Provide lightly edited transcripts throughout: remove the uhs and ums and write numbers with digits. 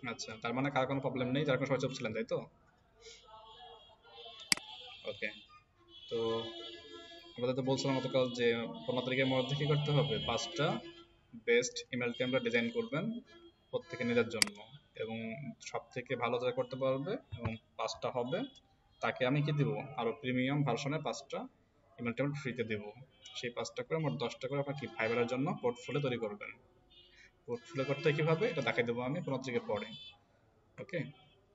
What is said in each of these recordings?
আচ্ছা, তার মানে কার কোনো প্রবলেম নেই, যার কোনো সবাই চুপ ছিলেন, তাই তো? ওকে। তো আমরা তো বলছিলাম গতকাল যে 15 তারিখের মধ্যে কি করতে হবে, 5টা বেস্ট ইমেল টেমপ্লেট ডিজাইন করবেন প্রত্যেকে নিজের জন্য, এবং সব থেকে ভালো যারা করতে পারবে এবং 5টা হবে তাকে আমি কি দিব, আরো প্রিমিয়াম ভার্সনে 5টা ইমেল টেমপ্লেট ফ্রিতে দেবো। সেই 5টা করে মোট 10টা করে আপনার কি ফাইবারের জন্য পোর্টফোলিও তৈরি করবেন। পোর্টফোলিও করতে হয় কিভাবে এটা দেখাই দেবো আমি 15 তারিখের পরে। ওকে।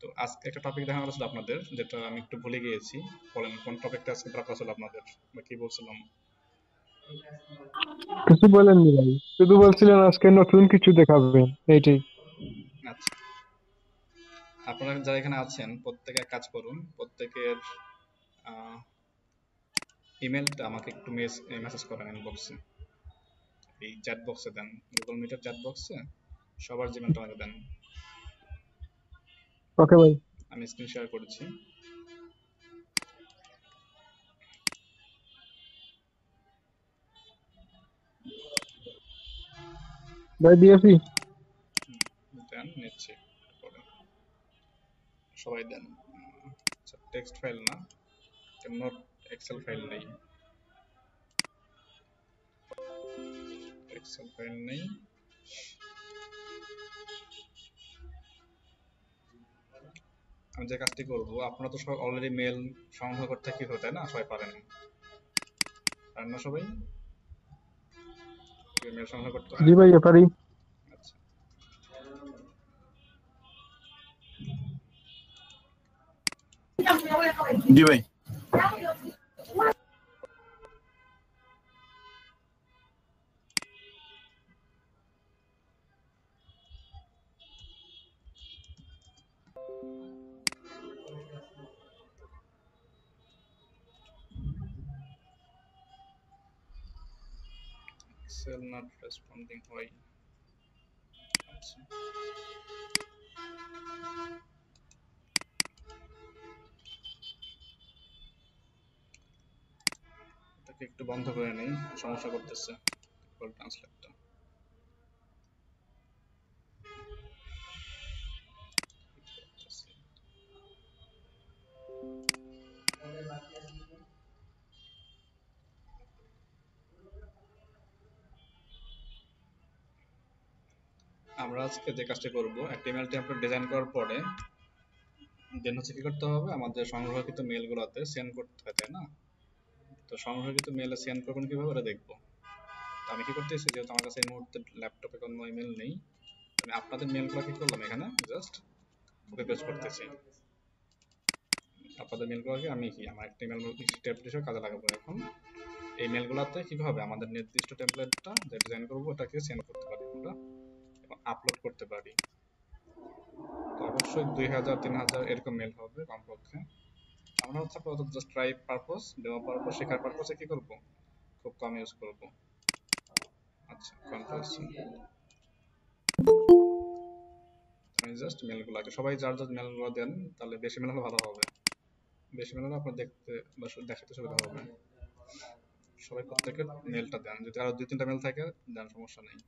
তো আজকে একটা টপিক দেখানো ছিল আপনাদের, যেটা আমি একটু ভুলে গিয়েছি। বলেন কোন টপিকটা আজকে ধরা ছিল আপনাদের, বা কি বলছিলাম? কিছু বলেননি ভাই, শুধু বলছিলেন আজকে নতুন কিছু দেখাবেন, এইটাই। আচ্ছা, আপনারা যারা এখানে আছেন প্রত্যেকে এক কাজ করুন, প্রত্যেকের ইমেলটা আমাকে একটু মেসেজ করেন ইনবক্সে, এই চ্যাট বক্সে দেন, গুগল মিটের চ্যাট বক্সে সবার জিমেলটা আমাকে দেন। ওকে ভাই। আমি স্ক্রিন শেয়ার করেছি। ভাই দিয়েছি। দেন, নিচ্ছি পরে। সবাই দেন। আচ্ছা, টেক্সট ফাইল না, নোট, এক্সেল ফাইল নেই, এক্সেল ফাইল নেই। আমি যে কাজটি করবো, আপনারা তো সবাই অলরেডি মেল সংগ্রহ করতে কি হতে, না সবাই পারেন, পারেন না সবাই মেল সংগ্রহ করতে জি হয়? ভাই, পারি। আচ্ছা, জি ভাই। এক্সেল নট রেসপন্ডিং হয়। আচ্ছা, এটাকে একটু বন্ধ করে নেই, সমস্যা করতেছে গুগল ট্রান্সলেটটা। আমরা আজকে যে কাজটা করব, একটা ইমেল টেমপ্লেট ডিজাইন করার পরে দেন হচ্ছে কি করতে হবে, আমাদের সংগ্রহকৃত মেলগুলোতে সেন্ড করতে হয়, তাই না? তো সংগ্রহকৃত মেলে সেন্ড করবেন কিভাবে ওটা দেখবো। তো আমি কি করতেছি, যেহেতু আমার কাছে এই মুহূর্তে ল্যাপটপে কোনো ইমেল নেই, আমি আপনাদের মেলগুলো কি করলাম এখানে জাস্ট কপি পেস্ট করতেছি। আপনাদের মেলগুলোকে আমি কি আমার একটা ইমেল টেমপ্লেট হিসেবে কাজে লাগাবো এখন। এই মেলগুলোতে কি হবে, আমাদের নির্দিষ্ট টেমপ্লেটটা যে ডিজাইন করবো ওটাকে সেন্ড করতে পারি আমরা, এবং আপলোড করতে পারি। তো অবশ্যই 2000 3000 এরকম মেল হবে কমপক্ষে। আমরা হচ্ছে আপাতত just try purpose, demo purpose, শেখার পারপোজে কি করব, খুব কম ইউজ করব। আচ্ছা, কন্ট্রোল সি। আমি জাস্ট মেলগুলোকে সবাই যার যার মেলগুলো দেন, তাহলে বেশি মেল হলে ভালো হবে, বেশি মেল হলে আপনার দেখতে বা দেখাতে সুবিধা হবে। সবাই প্রত্যেকের মেলটা দেন, যদি আরো 2 3টা মেল থাকে দেন, সমস্যা নেই।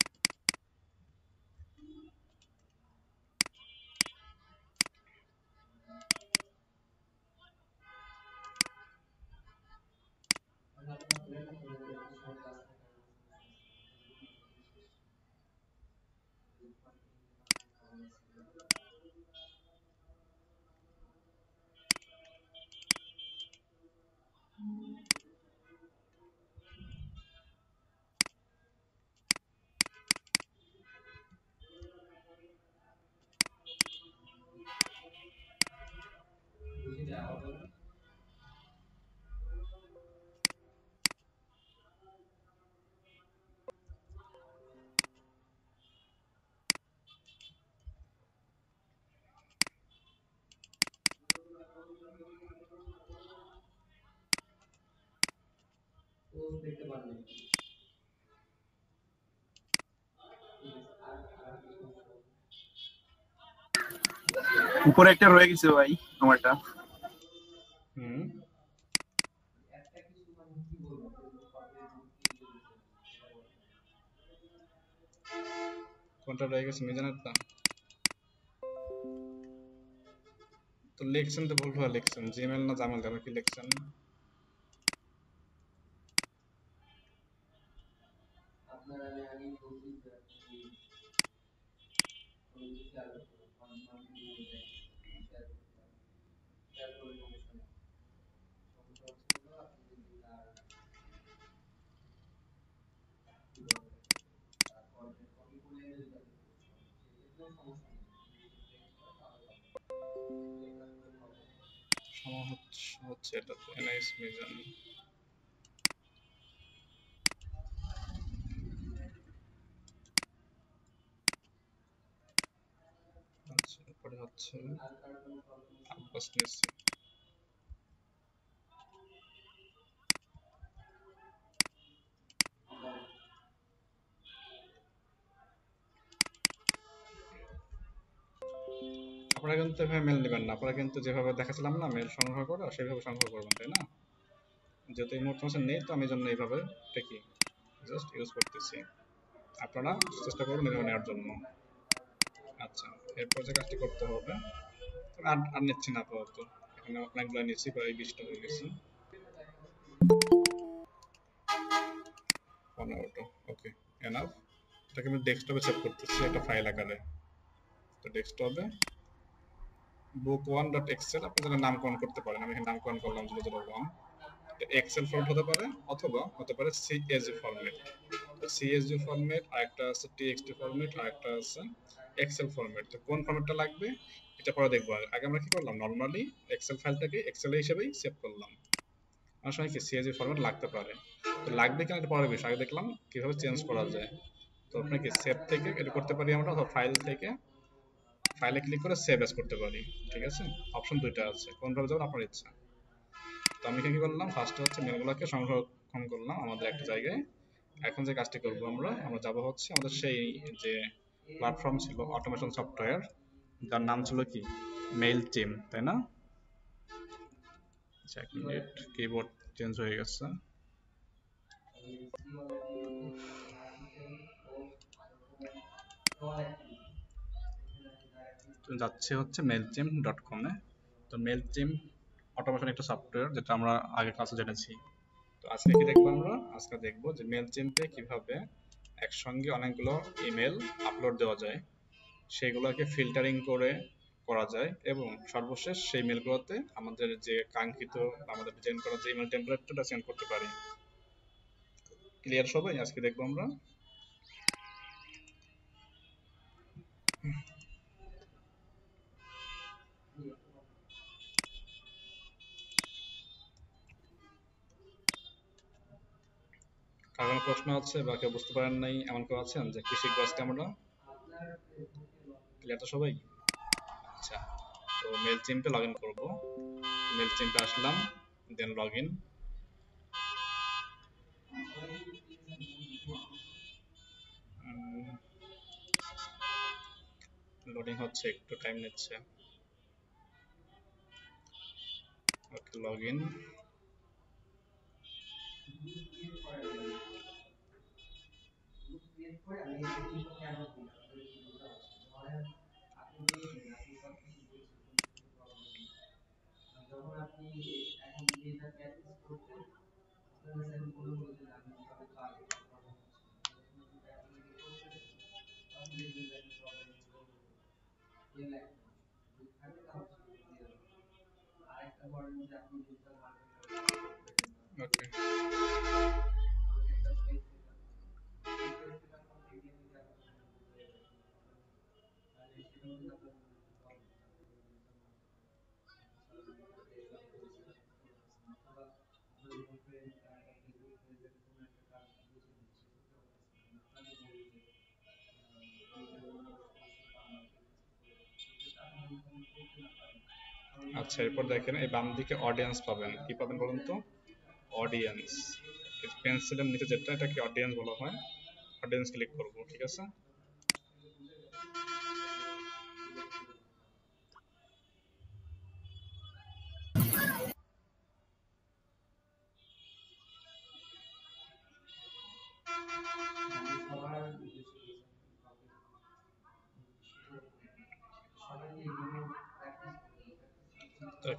উপরে একটা রয়ে গেছে ভাই আমারটা। হুম, কোনটা রয়ে গেছে, মিজানেরটা? তো লিখছেন তো ভুলভাল লিখছেন, জিমেল না জামেল, আপনি কি লিখছেন? সমস্যা হচ্ছে এটাতে, এনআইএস মিজান। আচ্ছা, এরপরে হচ্ছে আব্বাস নিচ্ছি। আপনারা কিন্তু এভাবে মেল নেবেন না, আপনারা কিন্তু যেভাবে দেখাচ্ছিলাম না মেল সংগ্রহ করা, সেইভাবে সংগ্রহ করবেন, তাই না? যেহেতু এই মুহূর্তে আমার নেই, তো আমি জন্য এইভাবে কি জাস্ট ইউজ করতেছি। আপনারা চেষ্টা করবেন এভাবে নেওয়ার জন্য। আচ্ছা, এরপর যে কাজটি করতে হবে, আর আর নিচ্ছি না আপাতত, এখানে অনেকগুলো নিচ্ছি, প্রায় 20টা হয়ে গেছে, 15টা। ওকে, এনাফ। এটাকে আমি ডেস্কটপে সেভ করতেছি একটা ফাইল আকারে। তো ডেস্কটপে book1.excel আপনি যেটা নামকরণ করতে পারেন, আমি এখানে নামকরণ করলাম 001। এক্সেল ফরম্যাট হতে পারে, অথবা হতে পারে সিএসভি ফরম্যাট। তো সিএসভি ফরম্যাট, আরেকটা আছে টিএক্সটি ফরম্যাট, আরেকটা আছে এক্সেল ফরম্যাট। তো কোন ফরম্যাটটা লাগবে এটা পরে দেখবো। আগে আমরা কি করলাম, নর্মালি এক্সেল ফাইলটাকে এক্সেল হিসেবেই সেভ করলাম। অনেক সময় কি সিএসভি ফরম্যাট লাগতে পারে, তো লাগবে কিনা এটা পরের বিষয়, আগে দেখলাম কিভাবে চেঞ্জ করা যায়। তো আপনি কি সেভ থেকে এটা করতে পারি আমরা, অথবা ফাইল থেকে ফাইলে ক্লিক করে সেভ এস করতে পারি। ঠিক আছে, অপশন দুইটা আছে, কোনভাবে যাবেন আপনার ইচ্ছা। তো আমি কি করলাম, ফার্স্টে হচ্ছে মেলগুলোকে সংরক্ষণ করলাম আমাদের একটা জায়গায়। এখন যে কাজটি করব, আমরা আমরা যাব হচ্ছে আমাদের সেই যে প্ল্যাটফর্ম ছিল অটোমেশন সফটওয়্যার, যার নাম ছিল কি মেইল টিম, তাই না? আচ্ছা, এক মিনিট, কিবোর্ড চেঞ্জ হয়ে গেছে। তো যাচ্ছে হচ্ছে mailchimp.com এ। তো মেলচিম অটোমেশন একটা সফটওয়্যার, যেটা আমরা আগে ক্লাসে জেনেছি। তো আজকে কি দেখবো, আমরা আজকে দেখবো যে মেলচিম্পে কিভাবে একসঙ্গে অনেকগুলো ইমেল আপলোড দেওয়া যায়, সেগুলোকে ফিল্টারিং করে করা যায়, এবং সর্বশেষ সেই মেলগুলোতে আমাদের যে কাঙ্ক্ষিত আমাদের ডিজাইন করা যে ইমেল টেমপ্লেটটা সেন্ড করতে পারি। ক্লিয়ার সবাই? আজকে দেখবো আমরা। কারণ প্রশ্ন আছে বা কেউ বুঝতে পারেন নাই এমন কেউ আছেন যে কি শিখবো আজকে আমরা? ক্লিয়ার তো সবাই? আচ্ছা, তো মেল চিম্পে লগ ইন করবো। মেল চিম্পে আসলাম, দেন লগ ইন। লোডিং হচ্ছে, একটু টাইম নিচ্ছে। ওকে, লগ ইন। ওকে, আচ্ছা, এরপর দেখেন এই বাম দিকে অডিয়েন্স পাবেন। কি পাবেন বলুন তো? অডিয়েন্স। পেন্সিলের নিচে যেটা, এটাকে অডিয়েন্স বলা হয়। অডিয়েন্স ক্লিক করব, ঠিক আছে?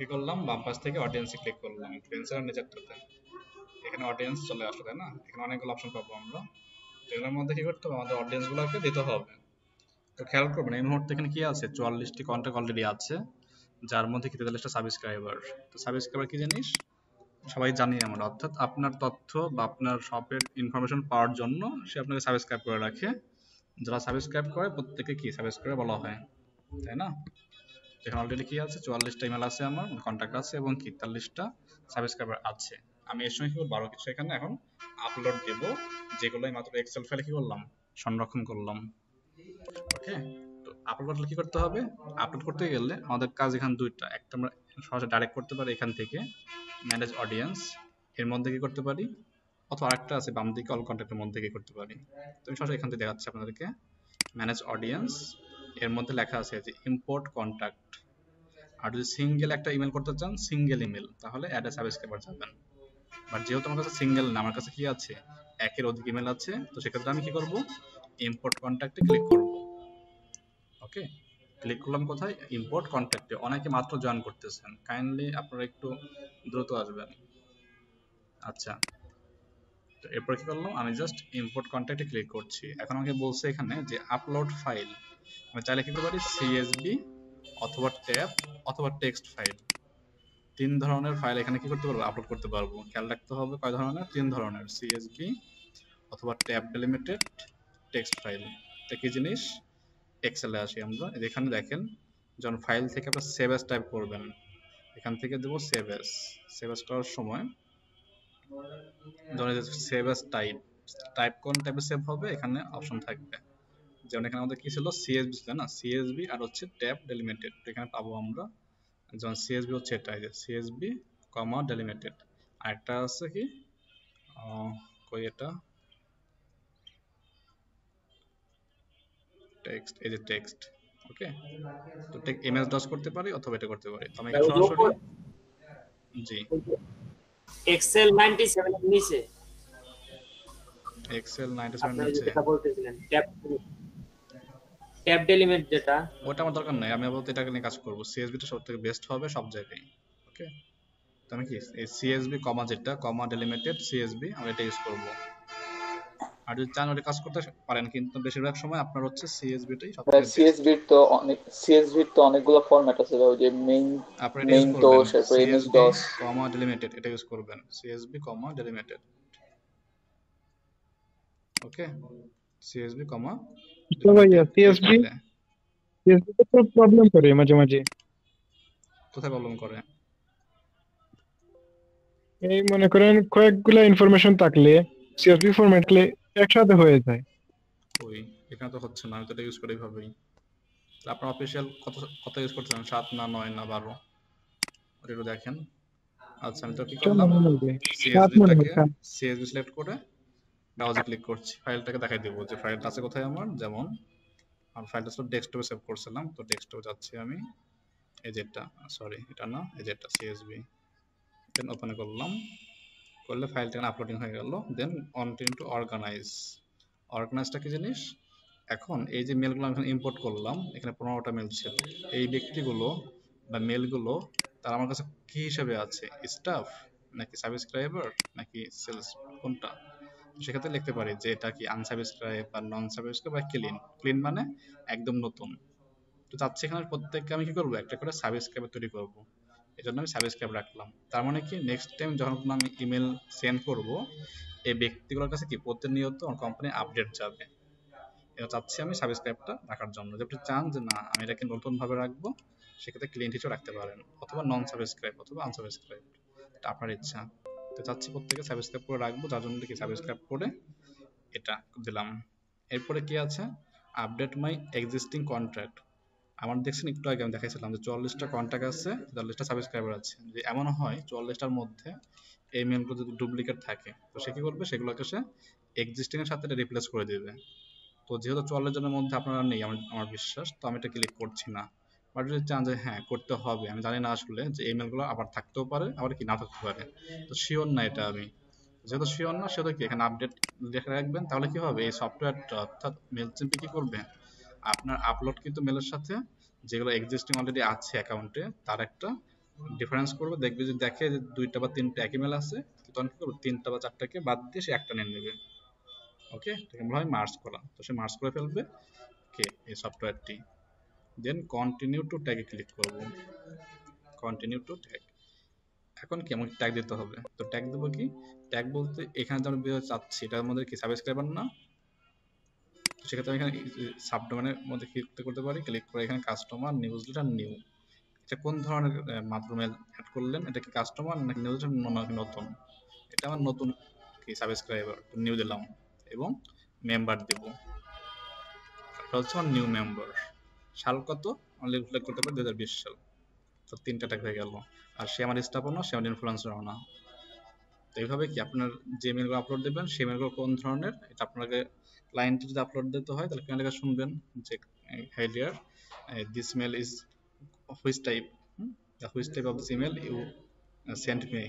কি করলাম, বাম পাশ থেকে অডিয়েন্সে ক্লিক করলাম, ফ্রেন্ডসের নিচেরটাতে। এখানে অডিয়েন্স চলে আসলো, তাই না? এখানে অনেকগুলো অপশন পাবো আমরা। তো এগুলোর মধ্যে কি করতে হবে, আমাদের অডিয়েন্স গুলোকে দিতে হবে। তো খেয়াল করবেন এই মুহূর্তে এখানে কি আছে, 44টি কন্ট্যাক্ট অলরেডি আছে, যার মধ্যে কি 43টা সাবস্ক্রাইবার। তো সাবস্ক্রাইবার কি জিনিস সবাই জানি আমরা, অর্থাৎ আপনার তথ্য বা আপনার শপের ইনফরমেশন পাওয়ার জন্য সে আপনাকে সাবস্ক্রাইব করে রাখে। যারা সাবস্ক্রাইব করে প্রত্যেকে কি সাবস্ক্রাইবার বলা হয়, তাই না? এখানে অলরেডি কি আছে, 44টা ইমেল আছে, আমার কন্ট্যাক্ট আছে এবং কি 43টা সাবস্ক্রাইবার আছে। আমি এর সঙ্গে কি করবো, আরো কিছু এখানে এখন আপলোড দেব, যেগুলো মাত্র এক্সেল ফাইলে কি করলাম, সংরক্ষণ করলাম। ওকে, তো আপলোড করলে কি করতে হবে, আপলোড করতে গেলে আমাদের কাজ এখানে দুইটা, একটা আমরা সরাসরি ডাইরেক্ট করতে পারি এখান থেকে ম্যানেজ অডিয়েন্স, এর মধ্যে কি করতে পারি, অথবা আরেকটা আছে বাম দিকে অল কন্ট্যাক্টের মধ্যে কি করতে পারি। তো আমি সরাসরি এখান থেকে দেখাচ্ছি আপনাদেরকে, ম্যানেজ অডিয়েন্স, এর মধ্যে লেখা আছে যে ইম্পোর্ট কন্ট্যাক্ট। আর যদি সিঙ্গেল একটা ইমেল করতে চান, সিঙ্গেল ইমেল, তাহলে অ্যাড এ সাবস্ক্রাইবার যাবেন। বাট যেহেতু আমার কাছে সিঙ্গেল না, আমার কাছে কি আছে, একের অধিক ইমেল আছে, তো সেক্ষেত্রে আমি কি করব, ইম্পোর্ট কন্ট্যাক্টে ক্লিক করব। ওকে, ক্লিক করলাম কোথায়, ইম্পোর্ট কন্ট্যাক্টে। অনেকে মাত্র জয়েন করতেছেন, কাইন্ডলি আপনারা একটু দ্রুত আসবেন। আচ্ছা, তো এরপর কি করলাম, আমি জাস্ট ইম্পোর্ট কন্ট্যাক্টে ক্লিক করছি। এখন আমাকে বলছে এখানে যে আপলোড ফাইল, আমি চাইলে কি করতে পারি, সিএসভি অথবা ট্যাব অথবা টেক্সট ফাইল, তিন ধরনের ফাইল এখানে কি করতে পারবো, আপলোড করতে পারবো। খেয়াল রাখতে হবে কয় ধরনের, তিন ধরনের, সিএসভি অথবা ট্যাব ডেলিমিটেড, টেক্সট ফাইল। এটা কি জিনিস, এক্সেলে আসি আমরা, এখানে দেখেন যখন ফাইল থেকে আপনার সেভ এস টাইপ করবেন, এখান থেকে দেবো সেভ এস। সেভ এস করার সময় ধরে সেভ এস টাইপ, টাইপ কোন টাইপে সেভ হবে এখানে অপশন থাকবে। যেমন এখানে আমাদের কি ছিল, সিএসবি ছিল না, সিএসবি আর হচ্ছে ট্যাব ডেলিমিটেড, এখানে পাবো আমরা। যেমন সিএসবি হচ্ছে এটা, সিএসবি কমা ডেলিমিটেড। আরেকটা আছে কি, কই এটা, টেক্সট, এই যে টেক্সট। ওকে, তো ইমেজ ডস করতে পারি অথবা এটা করতে পারি। তো আমি এখানে সরাসরি, জি এক্সেল 97 এর নিচে এক্সেল 97 আপনি নিচে, যেটা বলতেছিলেন ট্যাব ডেলিমিট যেটা, ওটা আমার দরকার নাই, আমি আপাতত এটাকে নিয়ে কাজ করবো। সিএসবিটা সব থেকে বেস্ট হবে সব জায়গায়। ওকে, তো আমি কি এই সিএসবি কমা যেটা কমা ডেলিমিটেড সিএসবি আমরা এটা ইউজ করব। আর যদি চান ওটা কাজ করতে পারেন, কিন্তু বেশিরভাগ সময় আপনার হচ্ছে সিএসবিটাই সবথেকে বেস্ট। সিএসভির তো অনেকগুলো ফরম্যাট আছে ভাই, ওই যে মেইন আপনি এটা ইউজ করবেন, ডস, তারপর এমএস সিএসবি ডস। কমা ডেলিমিটেড, এটা ইউজ করবেন, সিএসবি কমা ডেলিমিটেড। ওকে, সিএসবি কমা তো ভাইয়া সিএসবি তো প্রবলেম করে মাঝে মাঝে। কোথায় প্রবলেম করে, এই মনে করেন কয়েকগুলা ইনফরমেশন থাকলে সিএসবি ফরম্যাট থাকলে একসাথে হয়ে যায়। ওই এখানে তো হচ্ছে না, আমি তো এটা ইউজ করি এইভাবেই। আপনার অফিসিয়াল কত কত ইউজ করছেন, 7 না 9 না 12, ওটা একটু দেখেন। আচ্ছা, আমি তো কি করলাম, সিএসবি সিলেক্ট করে ব্রাউজার ক্লিক করছি, ফাইলটাকে দেখাই দেবো যে ফাইলটা আছে কোথায় আমার। যেমন আমার ফাইলটা ছিল ডেস্কটপে সেভ করছিলাম, তো ডেস্কটপে যাচ্ছি আমি, এই যেটা, সরি এটা না, এই যেটা সিএসবি, দেন ওপেন করলাম, করলে ফাইলটা আপলোডিং হয়ে গেল। Then continue to organise. অর্গানাইজটা কি জিনিস, এখন এই যে মেলগুলো আমি এখানে ইম্পোর্ট করলাম, এখানে 15টা মেল ছিল, এই ব্যক্তিগুলো বা মেলগুলো তার আমার কাছে কি হিসাবে আছে, স্টাফ নাকি সাবস্ক্রাইবার নাকি সেলস, কোনটা। সেক্ষেত্রে লিখতে পারি যে এটা কি আনসাবস্ক্রাইব বা নন সাবস্ক্রাইব বা ক্লিন। ক্লিন মানে একদম নতুন। তো চাচ্ছি এখানে প্রত্যেককে আমি কি করবো, একটা করে সাবস্ক্রাইবার তৈরি করব, এই জন্য আমি সাবস্ক্রাইব রাখলাম। তার মানে কি নেক্সট টাইম যখন কোনো আমি ইমেল সেন্ড করব, এই ব্যক্তিগুলোর কাছে কি প্রতিনিয়ত আমার কোম্পানি আপডেট যাবে। এটা চাচ্ছি আমি সাবস্ক্রাইবটা রাখার জন্য। যদি আপনি চান যে না আমি এটাকে নতুন ভাবে রাখবো, সেক্ষেত্রে ক্লিন হিসেবে রাখতে পারেন, অথবা নন সাবস্ক্রাইব অথবা আনসাবস্ক্রাইব, এটা আপনার ইচ্ছা। তো চাচ্ছি প্রত্যেকে সাবস্ক্রাইব করে রাখবো, যার জন্য কি সাবস্ক্রাইব করে এটা দিলাম। এরপরে কি আছে, আপডেট মাই এক্সিস্টিং কন্ট্রাক্ট। আমার দেখছেন একটু আগে আমি দেখাইছিলাম যে 44টা কন্ট্যাক্ট আছে, 44টা সাবস্ক্রাইবার আছে। যে এমন হয় 44টার মধ্যে এই মেলগুলো যদি ডুপ্লিকেট থাকে, তো সে কি করবে, সেগুলোকে সে এক্সিস্টিং এর সাথে রিপ্লেস করে দেবে। তো যেহেতু 44 জনের মধ্যে আপনারা নেই আমার বিশ্বাস, তো আমি এটা ক্লিক করছি না। বাট যদি চান যে হ্যাঁ করতে হবে, আমি জানি না আসলে যে এই মেলগুলো আবার থাকতেও পারে আবার কি না থাকতে পারে, তো শিওর না এটা আমি, যেহেতু শিওর না সেহেতু কি এখানে আপডেট লিখে রাখবেন। তাহলে কি হবে, এই সফটওয়্যারটা অর্থাৎ মেলচিম্পে কি করবে, আপনার আপলোড কিন্তু মেলের সাথে যেগুলো এক্সিস্টিং অলরেডি আছে অ্যাকাউন্টে, তার একটা ডিফারেন্স করবে, দেখবে যে দেখে যে 2টা বা 3টা একই মেল আছে, তখন কি করবে 3টা বা 4টাকে বাদ দিয়ে সে একটা নিয়ে নেবে। ওকে, এটাকে বলা হয় মার্জ করা। তো সে মার্জ করে ফেলবে কে এই সফটওয়্যারটি। দেন কন্টিনিউ টু ট্যাগে ক্লিক করব, কন্টিনিউ টু ট্যাগ। এখন কি আমাকে ট্যাগ দিতে হবে, তো ট্যাগ দেবো কি, ট্যাগ বলতে এখানে যে আমি চাচ্ছি এটার মধ্যে কি সাবস্ক্রাইবার না, তো সেক্ষেত্রে আমি এখানে সাবডোমেনের মধ্যে ক্লিক করতে পারি, ক্লিক করে এখানে কাস্টমার নিউজলেটার নিউ, এটা কোন ধরনের মাধ্যমে অ্যাড করলেন, এটা কি কাস্টমার নাকি নিউজলেটার নাকি নতুন, এটা আমার নতুন কি সাবস্ক্রাইবার, নিউ দিলাম এবং মেম্বার দেব, এটা হচ্ছে আমার নিউ মেম্বার। সাল কত অনলি উল্লেখ করতে পারি 2020 সাল। তো 3টা ট্যাগ হয়ে গেল। আর সে আমার স্টাফও সে আমার ইনফ্লুয়েন্সারও না। তো এইভাবে কি আপনার যে মেলগুলো আপলোড দেবেন সেই মেলগুলো কোন ধরনের, এটা আপনাকে ক্লায়েন্টে যদি আপলোড দিতে হয় তাহলে ক্লায়েন্টের কাছে শুনবেন যে header this mail is which type, the which type of this email you send me.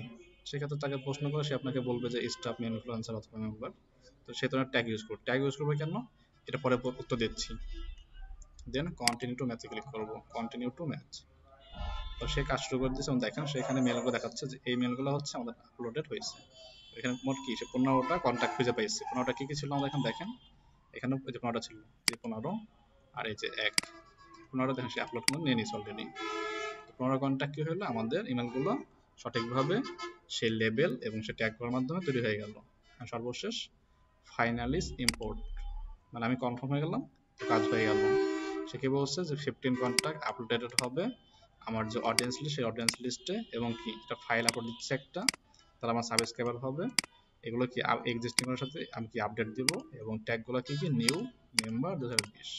সেক্ষেত্রে তাকে প্রশ্ন করে সে আপনাকে বলবে যে স্টাফ ইনফ্লুয়েন্সার অথবা মেম্বার। তো সেই ধরনের ট্যাগ ইউজ করব। ট্যাগ ইউজ করবো কেন, এটা পরে উত্তর দিচ্ছি। দেন কন্টিনিউ টু ম্যাচে ক্লিক করব, কন্টিনিউ টু ম্যাচ। তো সে কাজ শুরু করে দিয়েছে এবং দেখেন সেখানে মেলগুলো দেখাচ্ছে যে এই মেলগুলো হচ্ছে আমাদের আপলোডেড হয়েছে। এখানে মোট কি সে 15টা কন্ট্যাক্ট খুঁজে পাইছে। 15টা কি কি ছিল আমাদের এখানে দেখেন, এখানে যে 15টা ছিল, যে 15 আর এই যে 1, 15টা দেখেন সে আপলোড করে নিয়ে নিয়েছে অলরেডি। 15 কন্ট্যাক্ট কি হলো, আমাদের ইমেলগুলো সঠিকভাবে সেই লেবেল এবং সে ট্যাগ করার মাধ্যমে তৈরি হয়ে গেল। আর সর্বশেষ ফাইনালিস ইম্পোর্ট, মানে আমি কনফার্ম হয়ে গেলাম, কাজ হয়ে গেল। সে কি বলছে যে 15 কন্ট্যাক্ট আপলোডেড হবে আমার যে অডিয়েন্স লিস্ট, সেই অডিয়েন্স লিস্টে, এবং কি এটা ফাইল আপলোড দিচ্ছে একটা, তাহলে আমার সাবস্ক্রাইবার হবে। এগুলো কি এক্সিস্টিং এর সাথে আমি কি আপডেট দিব, এবং ট্যাগগুলো কি কি নিউ মেম্বার 2020।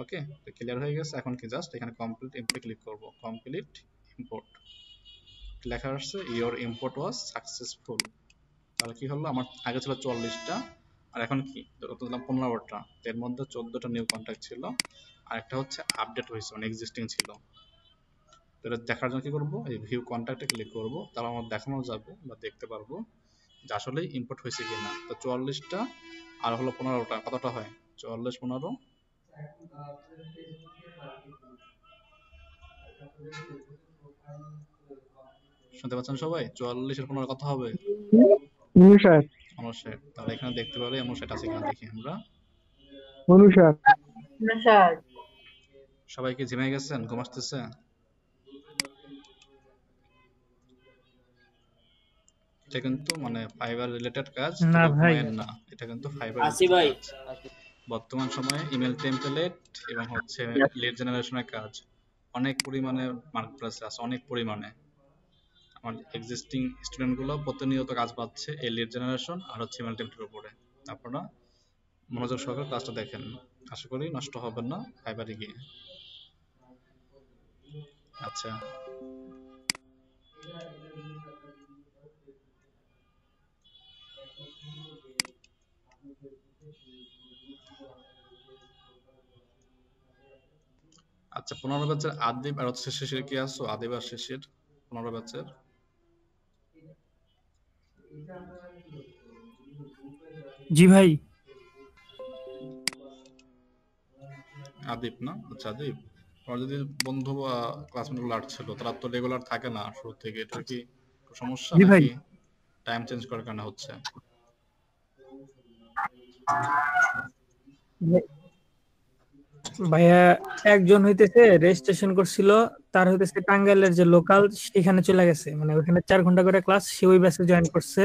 ওকে, তো ক্লিয়ার হয়ে গেছে। এখন কি জাস্ট এখানে কমপ্লিট ইম্পোর্টে ক্লিক করব, কমপ্লিট ইম্পোর্ট লেখা আসছে ইওর ইম্পোর্ট ওয়াজ সাকসেসফুল। তাহলে কি হলো, আমার আগে ছিল 40টা আর এখন কি দিলাম 15টা, এর মধ্যে 14টা নিউ কন্ট্যাক্ট ছিল আর একটা হচ্ছে আপডেট হয়েছে, মানে এক্সিস্টিং ছিল। তো এটা দেখার জন্য কি করবো, এই ভিউ কন্ট্যাক্টে ক্লিক করব, তাহলে আমার দেখানো যাবে বা দেখতে পারবো যে আসলেই ইম্পোর্ট হয়েছে কিনা। তো 44টা আর হলো 15টা, কতটা হয় 44 15, শুনতে পাচ্ছেন সবাই, 44 এর 15 কত হবে, 59 59। তাহলে এখানে দেখতে পারি 59 আছে কিনা, দেখি আমরা। 59 সবাই কি ঝিমে গেছেন, ঘুম আসতেছে? এটা কিন্তু মানে ফাইবার রিলেটেড কাজ, তো না কেউ ভাই, ঘুমায়েন না, এটা কিন্তু ফাইবার আসি রিলেটেড ভাই। কাজ। বর্তমান সময়ে ইমেল টেমপ্লেট এবং হচ্ছে লিড জেনারেশনের কাজ অনেক পরিমাণে মার্কেটপ্লেসে আছে, অনেক পরিমাণে। আমার এক্সিস্টিং স্টুডেন্টগুলো প্রতিনিয়ত কাজ পাচ্ছে এই লিড জেনারেশন আর হচ্ছে ইমেল টেমপ্লেটের উপরে। আপনারা মনোযোগ সহকারে ক্লাসটা দেখেন, আশা করি নষ্ট হবেন না ফাইবারে গিয়ে। আচ্ছা, আচ্ছা 15 ব্যাচের আদিব আর হচ্ছে শেষের কি আসো, আদিব আর শেষের 15 ব্যাচের জি ভাই। আদিব না? আচ্ছা আদিব, তোমার যদি বন্ধু বা ক্লাসমেট গুলো ছিল তারা তো রেগুলার থাকে না শুরু থেকে, এটা কি সমস্যা জি ভাই। নাকি টাইম চেঞ্জ করার কারণে হচ্ছে? ভাইয়া একজন হইতেছে রেজিস্ট্রেশন করছিল, তার হইতেছে টাঙ্গাইলের যে লোকাল সেখানে চলে গেছে, মানে ওখানে 4 ঘন্টা করে ক্লাস, সে ওই ব্যাচে জয়েন করছে।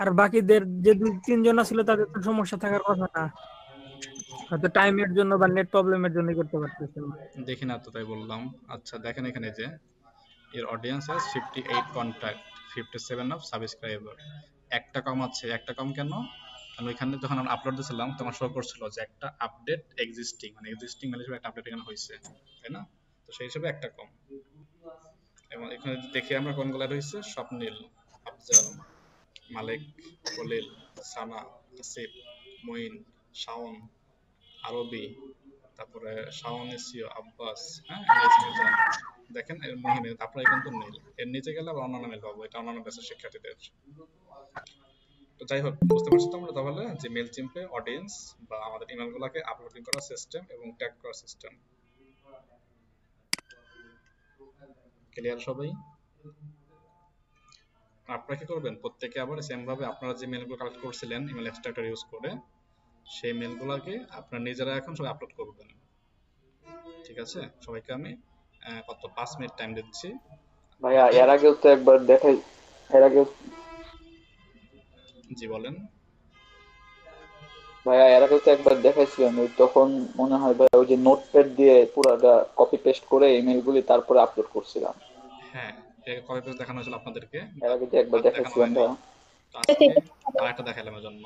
আর বাকিদের যে 2-3 জন ছিল তাদের তো সমস্যা থাকার কথা না, হয়তো টাইমের জন্য বা নেট প্রবলেমের জন্য করতে পারতেছে না। দেখি না তো, তাই বললাম। আচ্ছা দেখেন এখানে যে এর audience has 58 contact, 57 of subscriber. একটা কম আছে, একটা কম কেন, কারণ ওইখানে যখন আমরা আপলোড দিয়েছিলাম তখন শো করছিল যে একটা আপডেট এক্সিস্টিং, মানে এক্সিস্টিং মানে হিসেবে একটা আপডেট এখানে হয়েছে, তাই না? তো সেই হিসেবে একটা কম। এবং এখানে দেখি আমরা কোনগুলো রয়েছে, স্বপ্নিল, আফজাল, মালিক, খলিল, সানা, আসিফ, মঈন, শাওন, আরবি, তারপরে শাওন এসিও, আব্বাস, হ্যাঁ, এনএস মির্জা। দেখেন এর মহিমে আপনারা কিন্তু নেই, এর নিচে গেলে আবার অন্যান্য মেল পাবো, এটা অন্যান্য ব্যাচের শিক্ষার্থীদের। তো যাই হোক, বুঝতে পারছো তোমরা তাহলে যে মেল চিম্পে অডিয়েন্স বা আমাদের ইমেলগুলোকে আপলোডিং করার সিস্টেম এবং ট্যাগ করার সিস্টেম। ক্লিয়ার সবাই? আপনারা কি করবেন, প্রত্যেকে আবার সেম ভাবে আপনারা যে মেলগুলো কালেক্ট করছিলেন ইমেল এক্সট্রাক্টর ইউজ করে, সেই মেলগুলোকে আপনারা নিজেরা এখন সবাই আপলোড করবেন। ঠিক আছে, সবাইকে আমি কত 5 মিনিট টাইম দিচ্ছি। ভাইয়া এর আগেও তো একবার দেখাই, এর আগেও জি বলেন। ভাইয়া এর আগেও তো একবার দেখাইছিলাম, ওই তখন মনে হয় ভাই ওই যে নোটপ্যাড দিয়ে পুরাটা কপি পেস্ট করে ইমেলগুলি তারপরে আপলোড করছিলাম। হ্যাঁ, এর কপি পেস্ট দেখানো হয়েছিল আপনাদেরকে, এর আগে যে একবার আর দেখানো দেখাইছিলাম হয়নি। ভাইয়া। তো আজকে আরেকটা দেখালাম এর জন্য।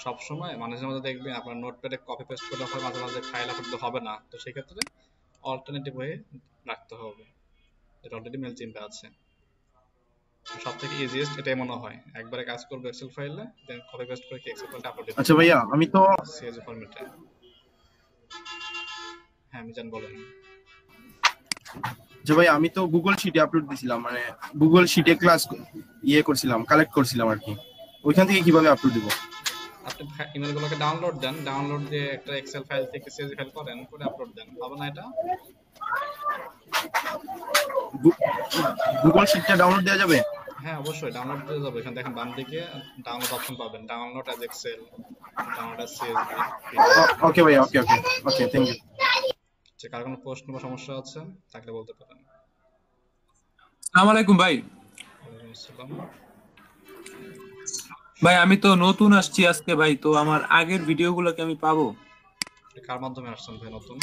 সবসময় মাঝে মাঝে দেখবেন আপনার নোটপ্যাডে কপি পেস্ট করলে হয়, মাঝে মাঝে ফাইল আপলোড হবে না, তো সেই ক্ষেত্রে অল্টারনেটিভ ওয়ে রাখতে হবে, এটা অলরেডি মেল চিন্তা আছে। সব থেকে ইজিয়েস্ট এটাই মনে হয়, একবারে কাজ করবে এক্সেল ফাইলে, দেন কপি পেস্ট করে কি এক্সেল ফাইলটা আপলোড দিতে আচ্ছা ভাইয়া, আমি তো সিএসভি ফরম্যাটে। হ্যাঁ মিজান বলেন। যে ভাই আমি তো গুগল শিটে আপলোড দিছিলাম, মানে গুগল শিটে ক্লাস করছিলাম, কালেক্ট করছিলাম আর কি। ওইখান থেকে কিভাবে আপলোড দিব? আপনি ইমেলগুলোকে ডাউনলোড দেন, ডাউনলোড দিয়ে একটা এক্সেল ফাইল থেকে সিএসভি ফাইল করেন, করে আপলোড দেন, হবে না এটা? গুগল শিটটা ডাউনলোড দেওয়া যাবে? হ্যাঁ অবশ্যই ডাউনলোড দিয়ে যাবে, এখানে দেখেন বাম দিকে ডাউনলোড অপশন পাবেন, download as Excel, download as CSV. Okay ভাইয়া, okay okay okay, thank you. যে কার কোনো প্রশ্ন বা সমস্যা আছে থাকলে বলতে পারেন। আসসালামু আলাইকুম ভাই। ওয়ালাইকুম আসসালাম। ভাই আমি তো নতুন আসছি আজকে ভাই, তো আমার আগের ভিডিওগুলো কি আমি পাবো? আপনি কার মাধ্যমে আসছেন ভাই নতুন?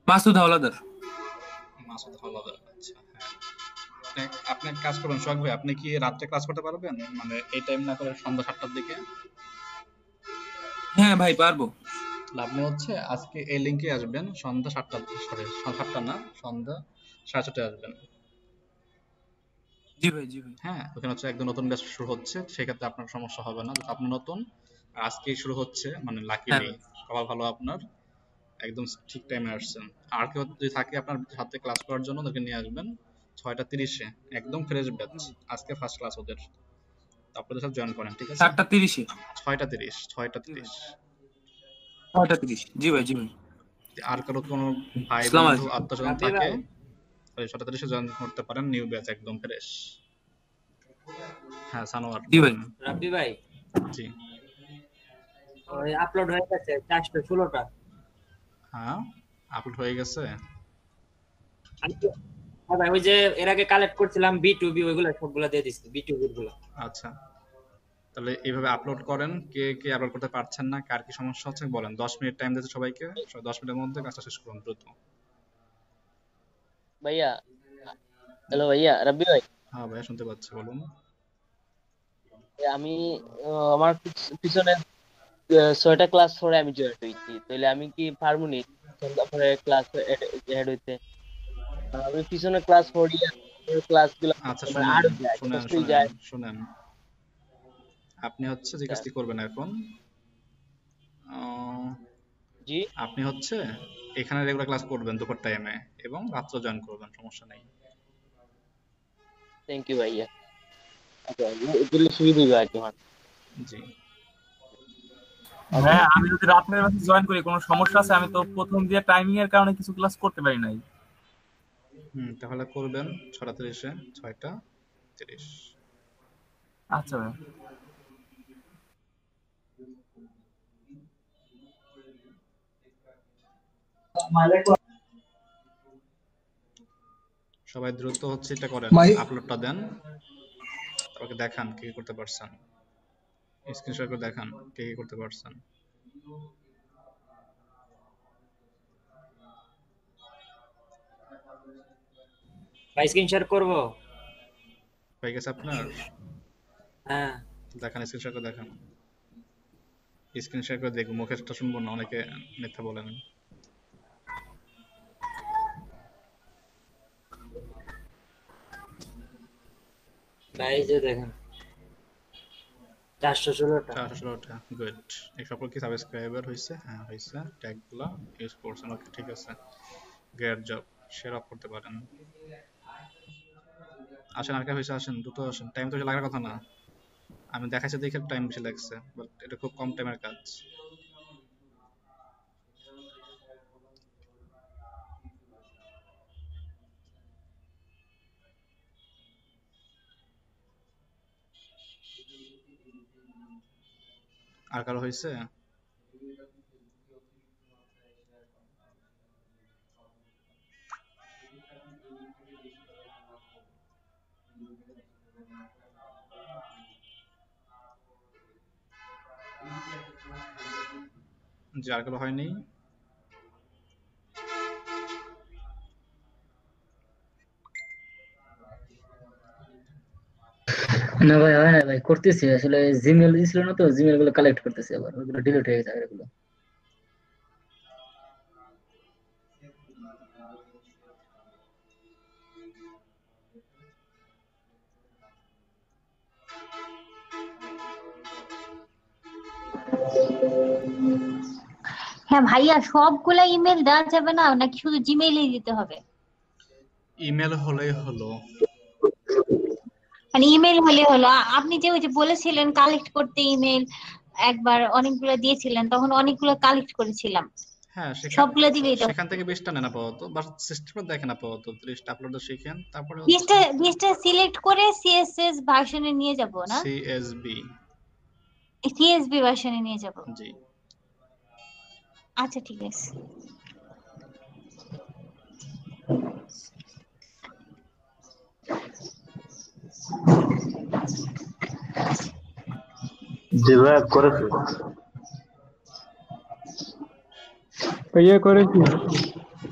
মাসুদ হাওলাদার। মাসুদ হাওলাদার, আচ্ছা হ্যাঁ। আপনি এক কাজ করুন সোহাগ ভাই, আপনি কি রাত্রে ক্লাস করতে পারবেন, মানে এই টাইম না করে সন্ধ্যা 7টার দিকে? হ্যাঁ ভাই পারবো। আপনি হচ্ছে আজকে এই লিঙ্কে আসবেন সন্ধ্যা 7টা, সরি 7টা না, সন্ধ্যা 4:30টায় আসবেন। জি ভাই জি ভাই। হ্যাঁ, ওখানে হচ্ছে একদম নতুন ব্যাচ শুরু হচ্ছে, সেক্ষেত্রে আপনার সমস্যা হবে না, যেহেতু আপনি নতুন আর আজকেই শুরু হচ্ছে, মানে লাকিলি হ্যাঁ। কপাল ভালো আপনার, একদম ঠিক টাইমে আসছেন। আর কেউ যদি থাকে আপনার সাথে ক্লাস করার জন্য, ওদেরকে নিয়ে আসবেন 6টা 30-এ, একদম ফ্রেশ ব্যাচ, আজকে ফার্স্ট ক্লাস ওদের, আপনাদের সাথে জয়েন করেন, ঠিক আছে? 7:30-এ। 6টা 30, 6টা 30। 6:30। জি ভাই জি ভাই। আর কারো কোনো ভাই আসসালামু বন্ধু আলাইকুম। আত্মস্বজন রাব্বি থাকে, ভাই, 6টা 30-এ জয়েন করতে পারেন, নিউ ব্যাচ একদম ফ্রেশ। হ্যাঁ সানোয়ার জি ভাই। বলেন। রাব্বি ভাই, জি ওই আপলোড হয়ে গেছে 416টা। হ্যাঁ, আপলোড হয়ে গেছে। হ্যাঁ ভাই, ওই যে এর আগে কালেক্ট করছিলাম B2B, ওইগুলো সবগুলা দিয়ে দিচ্ছি, B2B গুলো। আচ্ছা, তাহলে এইভাবে আপলোড করেন, কে কে আপলোড করতে পারছেন না, কার কি সমস্যা হচ্ছে বলেন। 10 মিনিট টাইম দিতে সবাইকে, 10 মিনিটের মধ্যে কাজটা শেষ করুন দ্রুত। ভাইয়া, হ্যালো ভাইয়া, রাব্বি ভাই। হ্যাঁ ভাইয়া শুনতে পাচ্ছি, বলুন। আমি আমার পিছনে 6টা ক্লাস পরে আমি জয়েন হয়েছি, তাহলে আমি কি পারবো নি সন্ধ্যা পরে ক্লাস অ্যাড হইতে? আমি পিছনে ক্লাস পড়ি, ক্লাস গুলো আচ্ছা মানে শুনেন আরো যায়, শুনেন কষ্টই শুনেন যায়। শুনেন, আপনি হচ্ছে যে কাজটি করবেন এখন, আহ, জি, আপনি হচ্ছে এখানে রেগুলার ক্লাস করবেন দুপুর টাইমে, এবং রাত্রে জয়েন করবেন, সমস্যা নেই। থ্যাংক ইউ ভাইয়া। আচ্ছা, এগুলো সুবিধা হবে আর কি আমার। জি হ্যাঁ, আমি যদি রাতের বেলা জয়েন করি কোনো সমস্যা আছে? আমি তো প্রথম দিয়ে টাইমিং এর কারণে কিছু ক্লাস করতে পারি নাই। তাহলে করবেন 6টা 30-এ, 6টা 30। আচ্ছা ভাই। সবাই দ্রুত হচ্ছে এটা করেন, আপলোডটা দেন, তারপরে দেখান কে কি করতে পারছেন, স্ক্রিনশট করে দেখান কে কি করতে পারছেন। ভাই স্ক্রিন শেয়ার করবো? হয়ে গেছে আপনার? হ্যাঁ দেখান, স্ক্রিনশট করে দেখান, স্ক্রিনশট করে দেখবো, মুখেরটা শুনবো না, অনেকে মিথ্যা বলেন। ভাই, এই যে দেখেন 416টা। 416টা, গুড। এই সকল কি সাবস্ক্রাইবার হয়েছে? হ্যাঁ হয়েছে, ট্যাগগুলো ইউজ করছেন, ওকে ঠিক আছে, গ্রেট জব, শেয়ার অফ করতে পারেন। আসেন, আর কে হয়েছে, আসেন দ্রুত আসেন, টাইম তো বেশি লাগার কথা না, আমি দেখাচ্ছি দেখে টাইম বেশি লাগছে, বাট এটা খুব কম টাইমের কাজ। আর কারো হয়েছে? জি, আর কারো হয়নি? না ভাই, হয় না ভাই, করতেছি আসলে। জিমেল দিছিল না তো, জিমেল গুলো কালেক্ট করতেছি, আবার ওগুলো ডিলিট হয়ে গেছে আগের গুলো। হ্যাঁ ভাইয়া, সবগুলা ইমেল দেওয়া যাবে না নাকি শুধু জিমেইলেই দিতে হবে? ইমেল হলেই হলো। মানে ইমেল হলে হলো। আপনি যে ওই যে বলেছিলেন কালেক্ট করতে ইমেল, একবার অনেকগুলো দিয়েছিলেন, তখন অনেকগুলো কালেক্ট করেছিলাম। হ্যাঁ, সবগুলো দিলেই তো? সেখান থেকে 20টা নেন আপাতত, বাট সিস্টেমে দেখেন আপাতত 30টা আপলোড শিখেন, তারপরে 20টা সিলেক্ট করে সিএসএস ভার্সনে নিয়ে যাব না? সিএসবি। সিএসবি ভার্সনে নিয়ে যাব। জি। আচ্ছা ঠিক আছে। জি ভাই, করেছি। ভাইয়া করেছি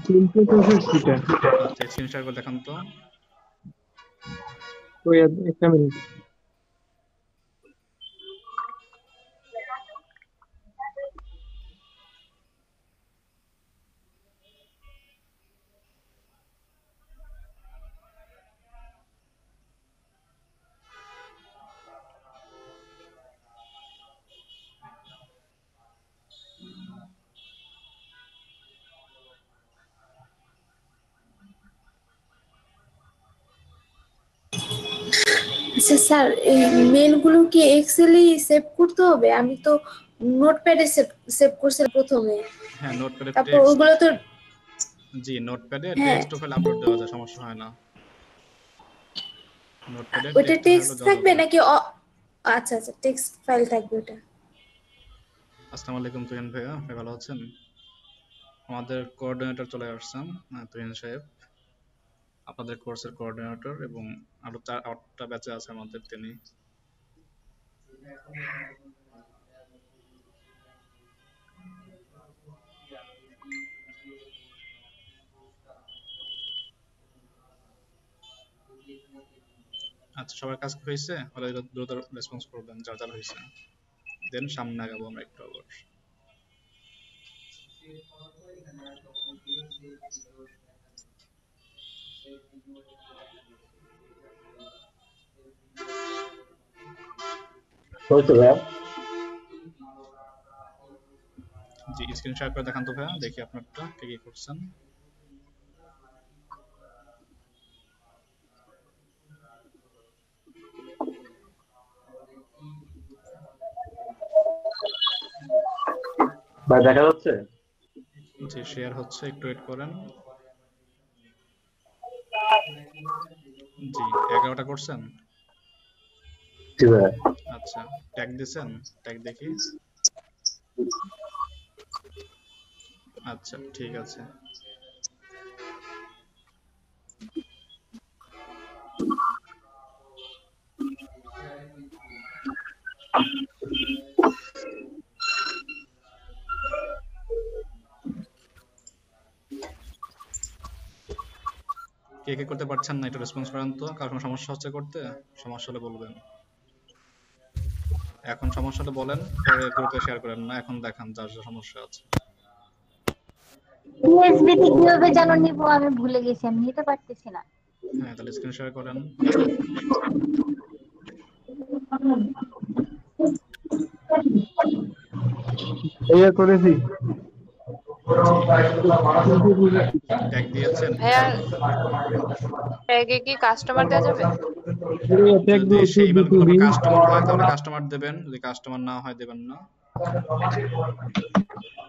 364টা। আচ্ছা, স্ক্রিনশট করে দেখান তো। ওই একটা মিনিট। আচ্ছা স্যার, এই মেলগুলো কি এক্সেলেই সেভ করতে হবে? আমি তো নোটপ্যাডে সেভ করছিলাম প্রথমে। হ্যাঁ, নোটপ্যাডে তারপর ওগুলো তো জি, নোটপ্যাডে হ্যাঁ, টেক্সট ফাইল আপলোড দেওয়া যায়, সমস্যা হয় না। নোটপ্যাডে ওটা টেক্সট টেক্সট ফাইল থাকবে নাকি আচ্ছা আচ্ছা, টেক্সট ফাইল থাকবে ওটা। আসসালামু আলাইকুম তুহিন ভাইয়া, আপনি ভালো আছেন? আমাদের কোঅর্ডিনেটর চলে আসছেন, তুহিন সাহেব, আপনাদের কোর্সের কোঅর্ডিনেটর, এবং আরো 8টা ব্যাচে আছে আমাদের তিনি। আচ্ছা, সবার কাজ হয়েছে? ওরা দ্রুত রেসপন্স করবেন যার যার হয়েছে, দেন সামনে আগাবো আমরা একটু আবার। হয়েছে ভাইয়া। জি, স্ক্রিন শেয়ার করে দেখান তো ভাইয়া, দেখি আপনারটা কে কি করছেন। ভাই দেখা যাচ্ছে? জি, শেয়ার হচ্ছে, একটু ওয়েট করেন। জি, 11টা করছেন? জি ভাই। আচ্ছা, ট্যাগ দিছেন? ট্যাগ দেখি। আচ্ছা, ঠিক আছে। কে কে করতে পারছেন না একটু রেসপন্স করেন তো। কার কোনো সমস্যা হচ্ছে করতে? সমস্যা হলে বলবেন। এখন সমস্যা হলে বলেন, পরে গ্রুপে শেয়ার করেন না, এখন দেখান যার যার সমস্যা আছে। ইউএসবি তে কিভাবে জানো নিব? আমি ভুলে গেছি, আমি নিতে পারতেছি না। হ্যাঁ, তাহলে স্ক্রিন শেয়ার করেন। ভাইয়া করেছি। ট্যাগ দিয়েছেন? ভাইয়া, ট্যাগে কি কাস্টমার দেওয়া যাবে? যদি সেই ইমেলগুলো কোনো কাস্টমার হয় তাহলে কাস্টমার দেবেন, যদি কাস্টমার না হয় দেবেন না,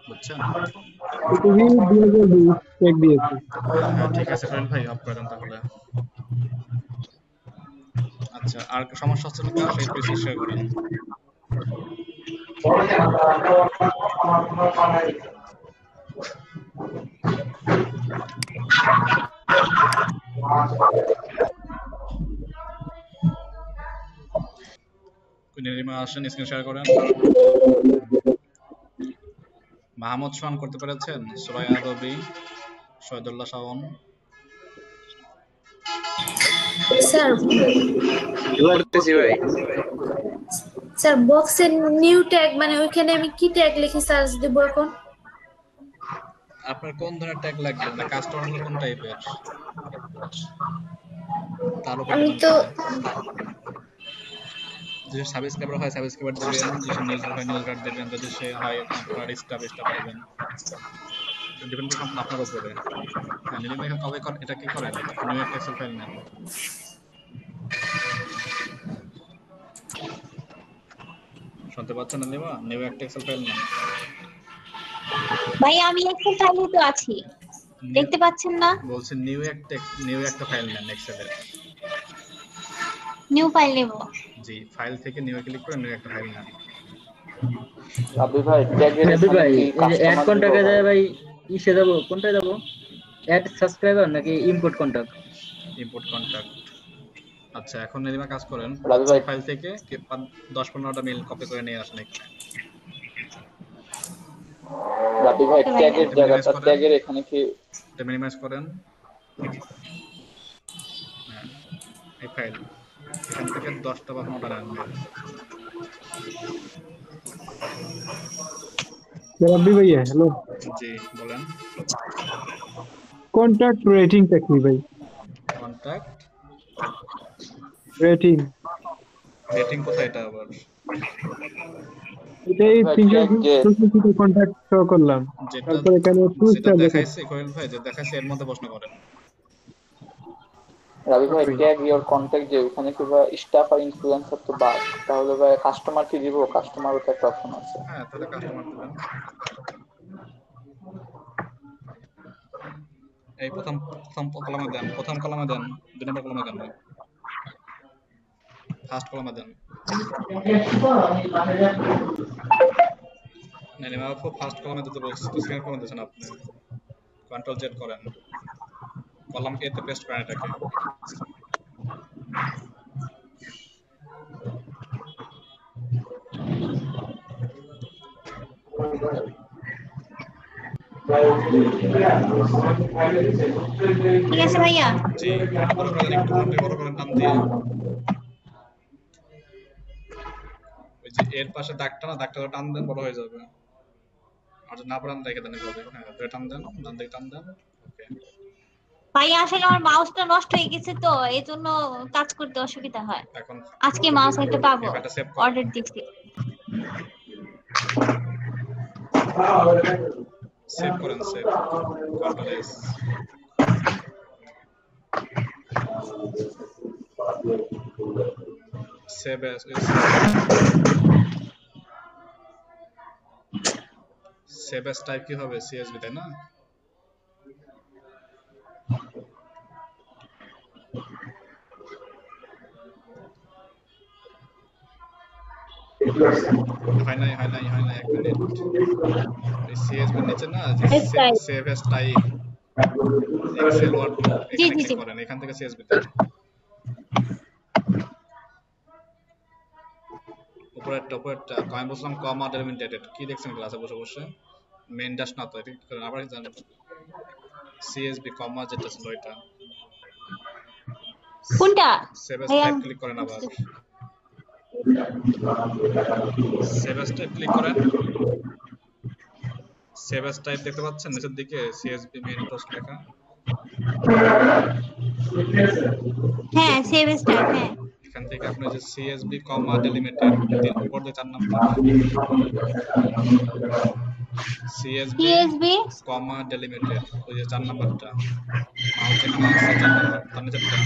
বুঝছেন? হ্যাঁ, ঠিক আছে, ফ্রেন্ড ভাই অফ করে দেন তাহলে। আচ্ছা, আর সমস্যা হচ্ছে না, সেই পেজে শেয়ার করেন। নীলিমা আসেন, স্ক্রিন শেয়ার করেন। মাহমুদ সোহান করতে পেরেছেন? সুরাইয়া রবি, শহীদুল্লাহ শাওন। স্যার করতেছি ভাই। স্যার বক্সের নিউ ট্যাগ মানে ওইখানে আমি কি ট্যাগ লিখে সার্চ দেব এখন? আপনার কোন ধরনের ট্যাগ লাগবে, মানে কাস্টমার কোন টাইপের? তার উপর আমি ডিপেন্ড তো করে। যদি সাবস্ক্রাইবার হয় সাবস্ক্রাইবার দিবেন, যদি নিউজ হয় নিউজ গার্ড দিবেন, যদি সে হয় আপনার স্টাফ দিবেন। ডিপেন্ড করে আপনার উপরে। নীলিমা এখন কবে এটা কি করেন? নিউ একটা এক্সেল ফাইল নেন। শুনতে পাচ্ছেন নীলিমা? নিউ একটা এক্সেল ফাইল নেন। ভাই আমি এক্সেল ফাইলে তো আছি, দেখতে পাচ্ছেন না? বলছি নিউ একটা ফাইল নেন এক্সেলের। নিউ ফাইল নেব। জি, ফাইল থেকে নিউ ক্লিক করে নিউ একটা ফাইল নেন। আবি ভাই ট্যাগের আবি ভাই কি এই যে অ্যাড কাস্টমার কন্টাক্টে যায় ভাই, ইসে যাব কোনটায় যাব? অ্যাড সাবস্ক্রাইবার নাকি ইম্পোর্ট কন্টাক্ট? Import contact. আচ্ছা, এখন নীলিমা কাজ করেন, রাবি ভাই ফাইল থেকে 10-15টা মেইল কপি করে নিয়ে আসেন এখানে। রাবি ভাই ট্যাগের জায়গাটা ট্যাগের এখানে কি এটা মিনিমাইজ করেন। হ্যাঁ, এই ফাইল এখান থেকে 10টা বা 15টা আনবেন। রাব্বি ভাইয়া হ্যালো, জি বলেন। কন্টাক্ট রেটিংটা কি ভাই? কন্টাক্ট রেটিং রেটিং কোথায় এটা আবার? এটাই 360 কন্টাক্ট শো করলাম, তারপর এখানে টু স্টার দেখাইছে। কোয়েল ভাই যে দেখাইছে এর মধ্যে প্রশ্ন করেন। রাবি ভাই ট্যাগ ইওর কন্টাক্ট যে ওখানে কি ভাই স্টাফ আর ইনফ্লুয়েন্সার তো বাদ, তাহলে ভাই কাস্টমার কি দিব? কাস্টমারও তো একটা অপশন আছে। হ্যাঁ, তাহলে কাস্টমার দিবেন। এই প্রথম কলামে দেন, প্রথম কলামে দেন, 2 নম্বর কলামে দেন, ফার্স্ট কলামে দেন। নীলিমা আপু ফার্স্ট কলামে দিতে বলছি, সেকেন্ড কলামে দিয়েছেন আপনি। কন্ট্রোল জেড করেন, কলাম এ তে পেস্ট করেন এটাকে। ঠিক আছে ভাইয়া? জি, বড় করেন, একটু বড় করেন টান দিয়ে। ওই যে এর পাশে দাগটা না, দাগটা টান দেন, বড় হয়ে যাবে। আর না পারেন রেখে দেন এভাবে। হ্যাঁ, টান দেন, ডান দিকে টান দেন। ওকে ভাই আসলে আমার মাউসটা নষ্ট হয়ে গেছে তো এজন্য কাজ করতে অসুবিধা হয়। এখন আজকে মাউস একটা পাবো, এটা সেভ করুন। অর্ডার দিচ্ছি। সেভ করেন, save control S. Save S. Save as type কি হবে? সিএসভি, তাই না? হয় নাই, এক মিনিট। এই সিএসভি নিচে না যে save as type Excel Word, এখানে ক্লিক করেন, এখান থেকে সিএসভি তে উপরেরটা আমি বলছিলাম কমা ডেলিমিটেড। কি দেখছেন ক্লাসে বসে বসে? মেইন ড্যাশ না তো, এটা কি করেন আবার জানেন? সিএসভি কমা যেটা ছিল এটা কোনটা? সেভ এস টাইপ ক্লিক করেন, আবার সেভ এস টাইপ ক্লিক করেন। সেভ এস টাইপ দেখতে পাচ্ছেন নিচের দিকে সিএসভি মেইন পোস্ট লেখা? হ্যাঁ, সেভ এস টাইপ। হ্যাঁ, এখান থেকে আপনি যে সিএসভি কমা ডেলিমিটেড উপর দিয়ে 4 নাম্বার সিএসভি কমা ডেলিমিটেড, ওই যে 4 নাম্বারটা মাউস এখানে আছে, 4 নাম্বার তার নিচেরটা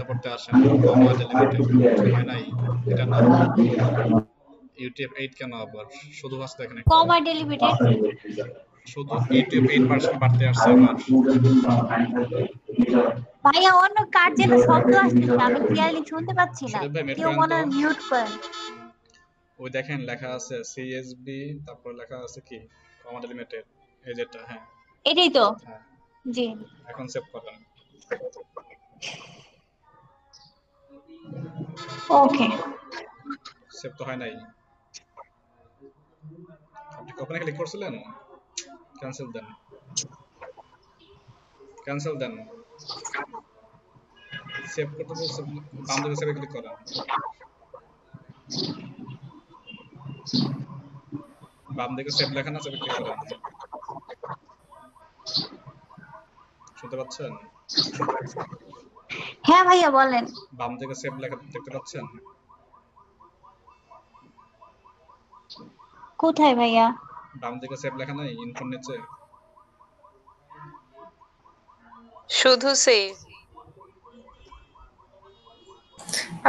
পড়তে আসেন। কমা ডেলিমিটেড হয় নাই, এটা না। ইউটিএফ 8 কেন আবার শুধু আছে এখানে? কমা ডেলিমিটেড শুধু 8% বাড়তে আসছে আবার। ভাইয়া অন্য কার যেন শব্দ আসছে, আমি ক্লিয়ারলি শুনতে পাচ্ছি না। সুদীপ ভাই মিউট কেউ করেন মনে তো। হয় মিউট করেন। ওই দেখেন লেখা আছে সিএসবি, তারপর লেখা আছে কি কমান্ড লিমিটেড, এই যেটা। হ্যাঁ এটাই তো। হ্যাঁ, জি এখন সেভ করেন। ওকে। সেভ তো হয় নাই। আপনি ওপেনে ক্লিক করছিলেন? ক্যান্সেল দেন, ক্যান্সেল দেন। সেভ করতে বলছে, বাম দিকে সেভে ক্লিক করেন। বাম দিকে সেভ লেখা না, সেভে ক্লিক করেন। শুনতে পাচ্ছেন? হ্যাঁ ভাইয়া বলেন। বাম দিকে সেভ লেখা দেখতে পাচ্ছেন? কোথায় ভাইয়া? বাম দিকে সেভ লেখা নাই ইনফোর নিচে? শুধু সেভ।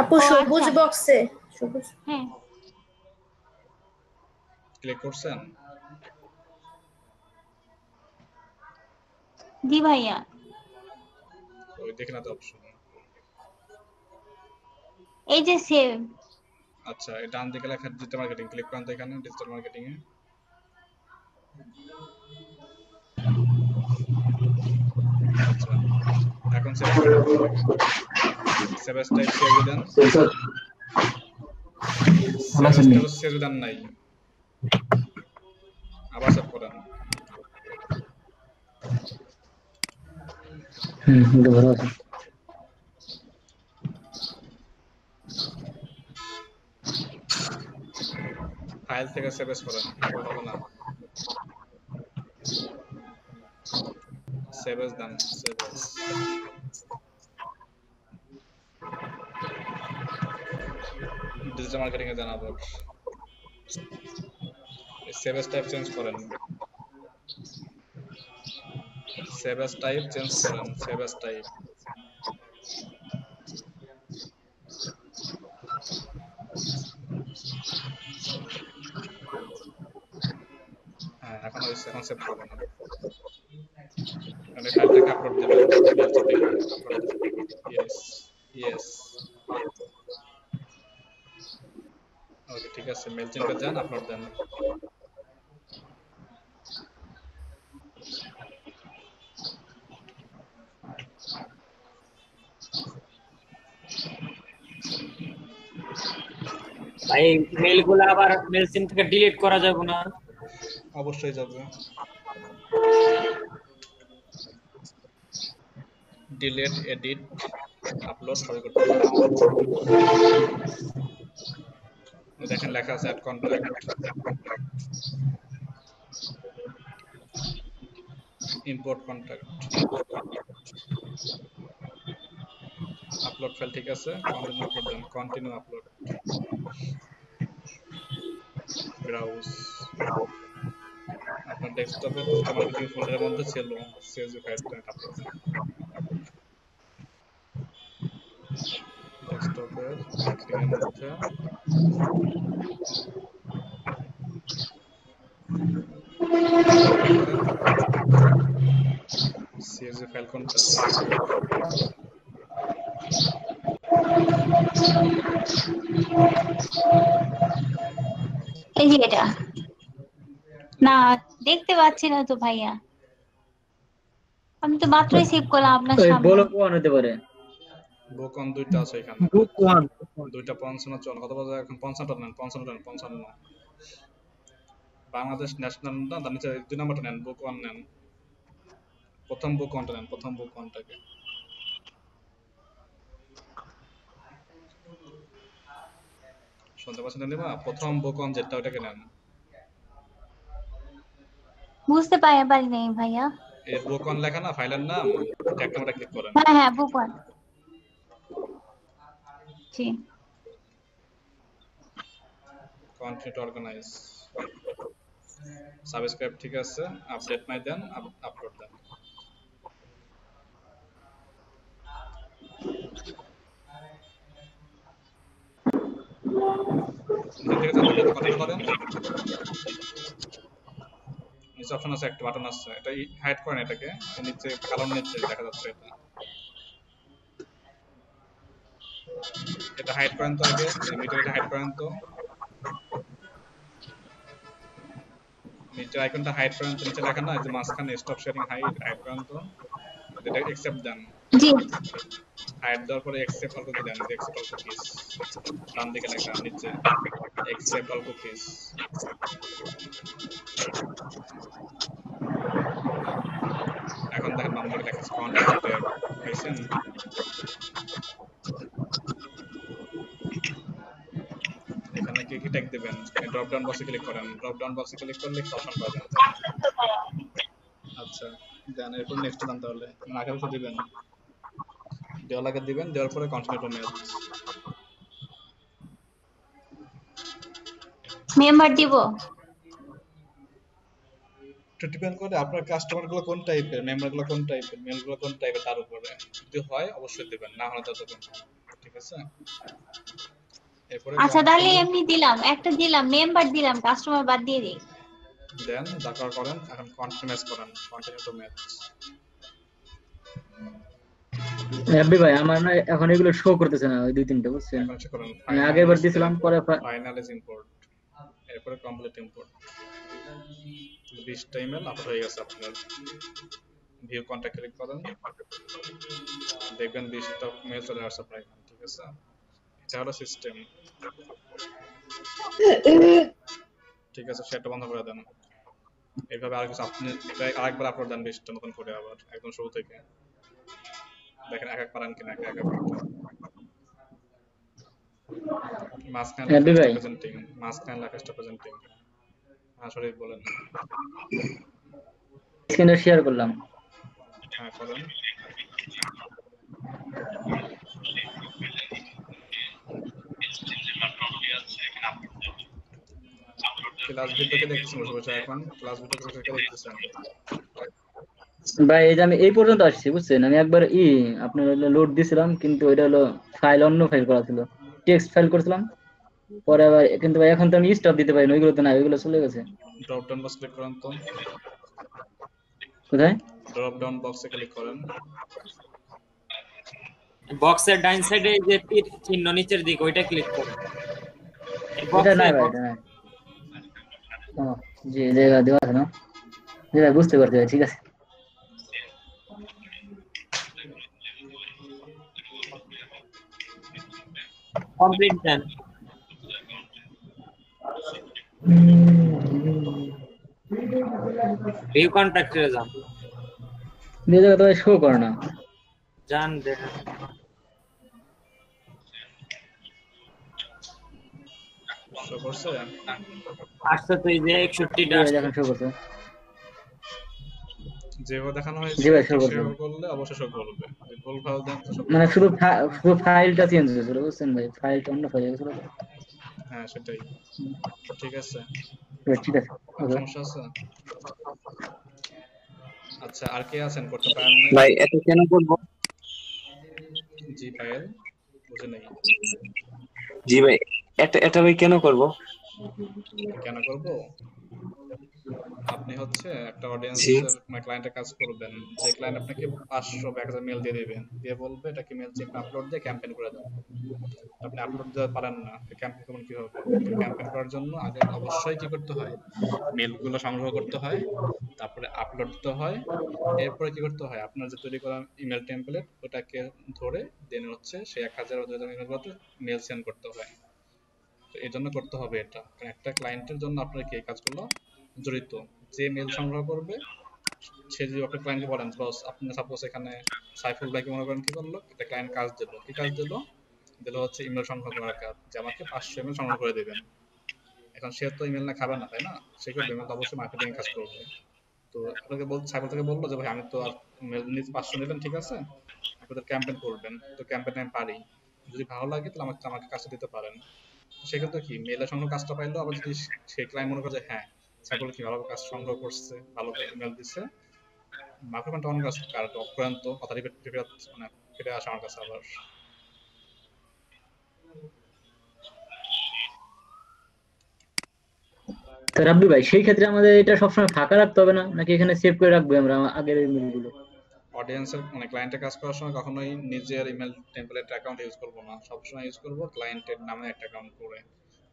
আপু সবুজ বক্সে, সবুজ। হ্যাঁ ক্লিক করছেন? জি ভাইয়া। ওই দেখে না তো অপশন। এই যে সেভ। আচ্ছা, এই ডান দিকে লেখা ডিজিটাল মার্কেটিং, ক্লিক করেন তো এখানে ডিজিটাল মার্কেটিং এ। আচ্ছা, এখন সেভ করেন। সেভ এস টাইপ সেভ দেন। সেভ দেন নাই, আবার সেভ করেন। ভালো আছে। ফাইল থেকে সেভ এস করেন, হবে না। সেভ এস দেন, সেভ এস। ডিজিটাল মার্কেটিং এ দেন আবার। সেভ এস টাইপ চেঞ্জ করেন, সেভ এস টাইপ চেঞ্জ করেন, সেভ এস টাইপ। হ্যাঁ, এখন হয়েছে, এখন সেভ করবেন। মানে ফাইলটাকে আপলোড দেবেন। ইয়েস ইয়েস, ওকে ঠিক আছে। মেল চেঞ্জে যান, আপলোড দেন। ভাই মেলগুলো আবার মেল সিম থেকে ডিলিট করা যাবে না? অবশ্যই যাবে। ডিলিট, এডিট, আপলোড সবই করতে হবে। দেখেন লেখা আছে add contact, import contact, upload file ঠিক আছে। কন্টিনিউ আপলোড দেন, কন্টিনিউ আপলোড, ব্রাউজ। আপনার ডেস্কটপে ডিজিটাল মার্কেটিং ফোল্ডারের মধ্যে ছিল সিএসভি ফাইলটা আপলোড দেন। ডেস্কটপের মার্কেটিং এর মধ্যে সিএসভি ফাইল কোনটা? এই যে এটা না, দেখতে পাচ্ছি না তো ভাইয়া। আমি তো মাত্রই সেভ করলাম আপনার সামনে। বলো কোন হতে পারে? বুক অন দুইটা আছে এখানে। বুক ওয়ান দুইটা 55 চল। কত বাজে এখন? 55 নেন, 55 নেন, 55। বাংলাদেশ ন্যাশনাল না, তার নিচে 2 নম্বরটা নেন, বুক ওয়ান নেন। প্রথম বুক ওয়ানটা নেন, প্রথম বুক ওয়ানটাকে। শুনতে পাচ্ছেন না? প্রথম বুক ওয়ান যেটা, ওটাকে নেন। বুঝতে পারি নাই ভাইয়া। এই বুক ওয়ান লেখা না, ফাইলের নাম, ট্যাগ নাম্বারটা ক্লিক করেন। হ্যাঁ হ্যাঁ, বুক ওয়ান। জি। কন্টিনিউ টু অর্গানাইজ, সাবস্ক্রাইব ঠিক আছে, আপডেট মাই দেন, আপলোড দেন। নিচে থেকে কথাটা ধরেন, নিচে অপশন আছে, একটা বাটন আছে, এটা হাইড করেন, এটাকে নিচে কালোর নিচে দেখা যাচ্ছে এটা হাইড করেন তো, আগে মিটারটা হাইড করেন তো, মিটার আইকনটা হাইড করেন তো, নিচে লেখা না যে মাঝখানে স্টপ শেয়ারিং হাইড করেন তো, এটা অ্যাকসেপ্ট দেন, জি হাইড দেওয়ার পরে অ্যাকসেপ্ট অল কুকি দেন, অ্যাকসেপ্ট অল কুকিজ ডান দিকে লেখা নিচে অ্যাকসেপ্ট অল কুকিজ। এখন দেখেন নম্বর লেখা আছে কন্টাক্ট ট্যাগ পাইছেন, এখানে কি কি ট্যাগ দিবেন, ড্রপ ডাউন বক্সে ক্লিক করেন, ড্রপ ডাউন বক্সে ক্লিক করলে অপশন পাবেন। আচ্ছা দেন এরপর নেক্সট দেন, তাহলে আগে কিছু দিবেন, দেওয়ার আগে দিবেন, দেওয়ার পরে কন্টিনিউ টু মেল, মেম্বার দিব। এটা ডিপেন্ড করে আপনার কাস্টমার গুলো কোন টাইপের, মেম্বার গুলো কোন টাইপের, মেল গুলো কোন টাইপের তার উপরে, যদি হয় অবশ্যই দিবেন, না হলে তো দেবেন, ঠিক আছে। এরপরে আচ্ছা তাহলে এমনি দিলাম, একটা দিলাম মেম্বার দিলাম, কাস্টমার বাদ দিয়ে দিই। দেন দাকার করেন, এখন কন্টিনিউস করেন, কন্টিনিউ টু ম্যাচ। রাব্বি ভাই আমার না এখন এগুলো শো করতেছে না, ওই দুই তিনটা বুঝছেন, এখন সে করেন আমি আগেরবার দিছিলাম পরে ফাইনাল ইজ ইম্পোর্ট, এরপরে কমপ্লিট ইম্পোর্ট, 20টা ইমেল আপলোড হয়ে গেছে আপনার। ভিউ কন্টাক্ট ক্লিক করেন, দেখবেন 20টা মেল চলে আসছে আপনার এখানে, ঠিক আছে। এটা হলো সিস্টেম, ঠিক আছে, সেটা বন্ধ করে দেন। এইভাবে আর কিছু আপনি আরেকবার আপলোড দেন 20টা নতুন করে, আবার একদম শুরু থেকে দেখেন এক এক পারেন কিনা, এক এক মাঝখানে প্রেজেন্টিং, মাঝখানে লেখাটা প্রেজেন্টিং। হ্যাঁ সরি বলেন, স্ক্রিনে শেয়ার করলাম। হ্যাঁ করেন, ক্লাস ভিডিওকে দেখছেন বসে বসে, এখন ক্লাস ভিডিওকে বসে দেখতেছেন ভাই। এই যে আমি এই পর্যন্ত আসছি বুঝছেন, আমি একবার আপনার লোড দিছিলাম কিন্তু ওইটা হলো ফাইল, অন্য ফাইল করা ছিল, টেক্সট ফাইল করছিলাম পরে আবার, কিন্তু ভাই এখন তো আমি স্টপ দিতে পারি না, ওইগুলো তো না, ওইগুলো চলে গেছে। ড্রপ ডাউন বক্স ক্লিক করেন তো, কোথায় ড্রপ ডাউন বক্সে ক্লিক করেন, বক্সের ডাইন সাইডে যে তীর চিহ্ন নিচের দিকে ওইটা ক্লিক করুন। এটা নাই ভাই, এটা নাই। ও জি জায়গা দেওয়া আছে না, জি ভাই বুঝতে পারছি ভাই, ঠিক আছে। কমপ্লিট দেন, ভিউ কন্টাক্টে যান, এই জায়গা তো শো করে না, যান দেখেন শো করছে, আসছে তো এই যে 61টা আসছে, এখন শো করছে, যেভাবে দেখানো হয়েছে সেভাবে করলে অবশ্যই শো করবে, ভুল ভাল দেন তো মানে শুধু ফাইলটা চেঞ্জ হয়েছিল বুঝছেন ভাই, ফাইলটা অন্য ফাইল হয়েছিল। হ্যাঁ সেটাই, ঠিক আছে, ঠিক আছে, সমস্যা আছে। আচ্ছা আর কে আছেন করতে পারেন ভাই এটা কেন করব? জি পায়েল বুঝে নাই, জি ভাই এটা ভাই কেন করব? কেন করব, আপনি হচ্ছে একটা অডিয়েন্সের মানে ক্লায়েন্টের কাজ করবেন, যে ক্লায়েন্ট আপনাকে 500 বা 1000 মেল দিয়ে দিবেন, দিয়ে বলবে এটাকে মেল চেক আপলোড দিয়ে ক্যাম্পেইন করে দাও, আপনি আপলোড দিতে পারেন না, ক্যাম্পেইন করবেন কিভাবে? ক্যাম্পেইন করার জন্য আগে অবশ্যই কি করতে হয়, মেলগুলো সংগ্রহ করতে হয়, তারপরে আপলোড দিতে হয়, এরপরে কি করতে হয়, আপনার যে তৈরি করা ইমেল টেমপ্লেট ওটাকে ধরে দেন হচ্ছে সেই 1000 বা 2000 ইমেলগুলোতে মেল সেন্ড করতে হয়। তো এই জন্য করতে হবে এটা, কারণ একটা ক্লায়েন্টের জন্য আপনার কি এই কাজগুলো জড়িত, যে মেল সংগ্রহ করবে সে যদি আপনার ক্লায়েন্টকে বলেন বস, আপনি সাপোজ এখানে সাইফুল ভাইকে মনে করেন কি করলো, একটা ক্লায়েন্ট কাজ দিল, কি কাজ দিল হচ্ছে ইমেল সংগ্রহ করার কাজ, যে আমাকে 500 ইমেল সংগ্রহ করে দেবেন। এখন সে তো ইমেল না খাবে না তাই না, সে করবে ইমেল তো অবশ্যই মার্কেটিং কাজ করবে। তো আপনাকে সাইফুল থেকে বললো যে ভাই আমি তো আর মেল নিজ 500 নিলেন, ঠিক আছে আপনাদের ক্যাম্পেইন করবেন, তো ক্যাম্পেইন আমি পারি, যদি ভালো লাগে তাহলে আমাকে কাজটা দিতে পারেন। সেক্ষেত্রে কি মেলের সংগ্রহ কাজটা পাইলো, আবার যদি সেই ক্লায়েন্ট মনে করে যে হ্যাঁ সাইফুল কি ভালো কাজ সংগ্রহ করছে, ভালো ইমেল দিচ্ছে, মাইক্রোফোনটা অন কাজ কার অফ করেন তো, কথা মানে ফিরে আসে আমার কাছে আবার। তো রাব্বি ভাই সেই ক্ষেত্রে আমাদের এটা সবসময় ফাঁকা রাখতে হবে না, নাকি এখানে সেভ করে রাখবো আমরা আগের ইমেলগুলো? অডিয়েন্সের মানে ক্লায়েন্টে কাজ করার সময় কখনোই নিজের ইমেল টেমপ্লেট অ্যাকাউন্ট ইউজ করব না, সবসময় ইউজ করব ক্লায়েন্টের নামে একটা অ্যাকাউন্ট করে,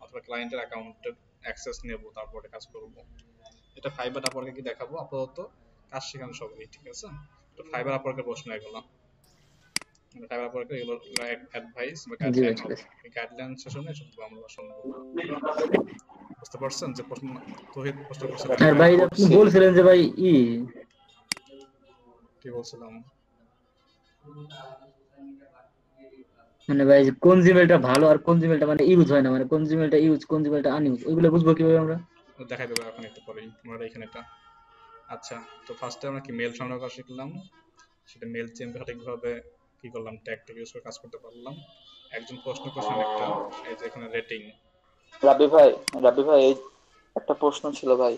অথবা ক্লায়েন্টের অ্যাকাউন্টের অ্যাক্সেস নেব, তারপরে কাজ করব। এটা ফাইবার আপওয়ার্কে কি দেখাবো, আপাতত কাজ শেখানো সবই ঠিক আছে। তো ফাইবার আপওয়ার্কের প্রশ্ন এগুলো, ফাইবার আপওয়ার্কের এগুলো অ্যাডভাইস বা জি ভাই গাইডলাইন ঠিক হবে, আছে। এই গাইডলাইন সেশনে শুনবো আমরা, শুনবো। বুঝতে পারছেন যে প্রশ্ন তৌহিদ প্রশ্ন করছিলেন? আর ভাই আপনি বলছিলেন যে ভাই কি বলছিলাম? মানে ভাই যে কোন জিমেলটা ভালো আর কোন জিমেলটা মানে ইউজ হয় না, মানে কোন জিমেলটা ইউজ কোন জিমেলটা আনইউজ, ওইগুলো বুঝবো কিভাবে আমরা? দেখাই দেবো এখন একটু পরেই, আমরা এখানে এটা। আচ্ছা, তো ফার্স্টে আমরা কি মেল সংগ্রহ করা শিখলাম, সেটা মেল চেম্পে সঠিকভাবে কি করলাম, ট্যাগ ইউজ করে কাজ করতে পারলাম। একজন প্রশ্ন করছেন একটা, এই যে এখানে রেটিং। রাব্বি ভাই এই একটা প্রশ্ন ছিল ভাই।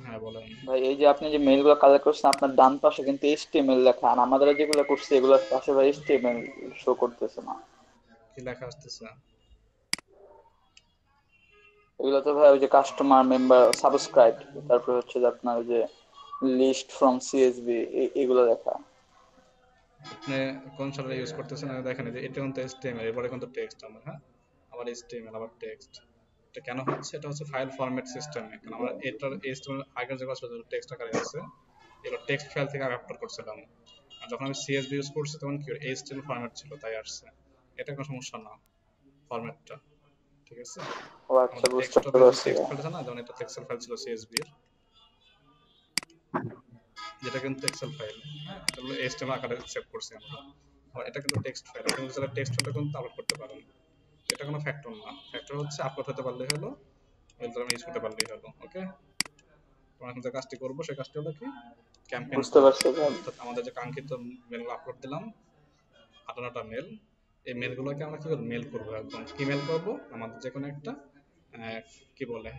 হ্যাঁ বলেন ভাই, এই যে আপনি যে মেইলগুলো কালেক্ট করছেন, আপনার ডান পাশে কিন্তু HTML লেখা, আর আমাদের যেগুলো করছি এগুলোর পাশে ভাই HTML শো করতেছে না। কি লেখা আসতেছে? এগুলো তো ভাই ওই যে কাস্টমার মেম্বার সাবস্ক্রাইব, তারপর হচ্ছে যে আপনার ওই যে লিস্ট ফ্রম সিএসবি এগুলো লেখা। আপনি কোন সালে ইউজ করতেছেন দেখেন, যে এটা কিন্তু HTML, এরপরে কিন্তু টেক্সট আমার, হ্যাঁ আবার HTML আবার টেক্সট। এটা কেন হচ্ছে? এটা হচ্ছে ফাইল ফরম্যাট সিস্টেমে, কারণ আমরা এটার HTML আগের যেগুলো ছিল টেক্সট আকারে আছে, এগুলো টেক্সট ফাইল থেকে আমি আপলোড করছিলাম, আর যখন আমি CSV ইউজ করছি তখন কি HTML ফরম্যাট ছিল, তাই আসছে। এটা কোনো সমস্যা না ফরম্যাটটা, ঠিক আছে। ও আচ্ছা, আমাদের বুঝতে ডেস্কটপে যে পারছি। টেক্সট ফাইল আছে না, যেমন এটা এক্সেল ফাইল ছিল CSV এর, যেটা কিন্তু এক্সেল ফাইল, হ্যাঁ এটা হলো HTML আকারে সেভ করছি আমরা, আর এটা কিন্তু টেক্সট ফাইল। আপনি যদি টেক্সট ফাইলটা কিন্তু আপলোড করতে পারেন, এটা কোনো ফ্যাক্টর না, ফ্যাক্টর হচ্ছে আপলোড হতে পারলেই হলো, ওইটা আমি ইউজ করতে পারলেই হলো। ওকে, আমরা এখন যে কাজটি করবো সেই কাজটি হলো কি, ক্যাম্পেইন বুঝতে করব। পারছি ভাই। অর্থাৎ আমাদের যে কাঙ্ক্ষিত মেলগুলো আপলোড দিলাম 58টা মেল, এই মেলগুলোকে আমরা কি করব, মেল করবো, একদম কি মেল করবো, আমাদের যে কোনো একটা কি বলে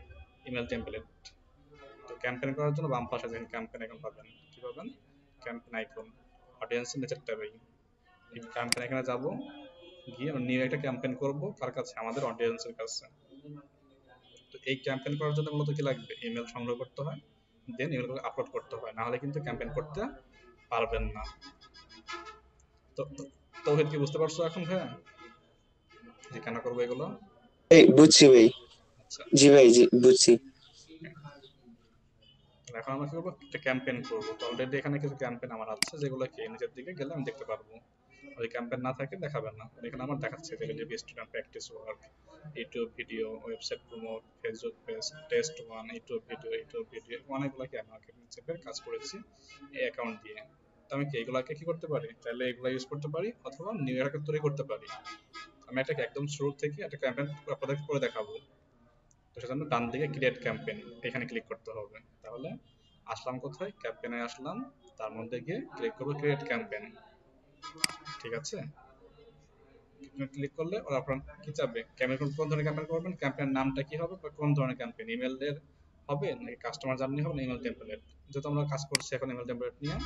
ইমেল টেমপ্লেট। তো ক্যাম্পেইন করার জন্য বাম পাশে দেখেন ক্যাম্পেইন আইকন পাবেন, কি পাবেন, ক্যাম্পেইন আইকন, অডিয়েন্সের নিচের ট্যাবে এই ক্যাম্পেইন এখানে যাব, গিয়ে নিউ একটা ক্যাম্পেইন করব, কার কাছে, আমাদের অডিয়েন্সের কাছে। তো এই ক্যাম্পেইন করার জন্য মূলত কি লাগবে, ইমেল সংগ্রহ করতে হয়, দেন ইমেলগুলো আপলোড করতে হয়, না হলে কিন্তু ক্যাম্পেইন করতে পারবেন না। তো তৌহিদ কি বুঝতে পারছো এখন? হ্যাঁ, যে কেন করবো এগুলো? এই বুঝছি ভাই। জি ভাই, জি বুঝছি। এখন আমরা কি করবো, একটা ক্যাম্পেইন করবো। তো অলরেডি এখানে কিছু ক্যাম্পেইন আমার আছে, যেগুলো কি নিচের দিকে গেলে আমি দেখতে পারবো, ওই ক্যাম্পেইন না থাকে দেখাবেন না। এখানে আমার দেখাচ্ছে যে student practice work, YouTube video, website promote, Facebook page, test 1, YouTube video অনেকগুলো কি আমি মার্কেটিং চেপের কাজ করেছি এই অ্যাকাউন্ট দিয়ে। তো আমি কি এগুলাকে কি করতে পারি, চাইলে এগুলো ইউজ করতে পারি, অথবা নিউ অ্যাকাউন্ট তৈরি করতে পারি। আমি এটাকে একদম শুরু থেকে একটা ক্যাম্পেইন আপনাদের করে দেখাবো। তো সেজন্য ডান দিকে ক্রিয়েট ক্যাম্পেইন এখানে ক্লিক করতে হবে। তাহলে আসলাম কোথায়, ক্যাম্পেইনে আসলাম, তার মধ্যে গিয়ে ক্লিক করবো ক্রিয়েট ক্যাম্পেইন, ঠিক আছে। ক্লিক করলে ওরা আপনার কি চাবে, ক্যাম্পেইন কোন ধরনের ক্যাম্পেইন করবেন, ক্যাম্পেইন নামটা কি হবে, বা কোন ধরনের ক্যাম্পেইন, ইমেলের হবে নাকি কাস্টমার জার্নি হবে, না ইমেল টেমপ্লেট। যেহেতু আমরা কাজ করছি এখন ইমেল টেমপ্লেট নিয়ে,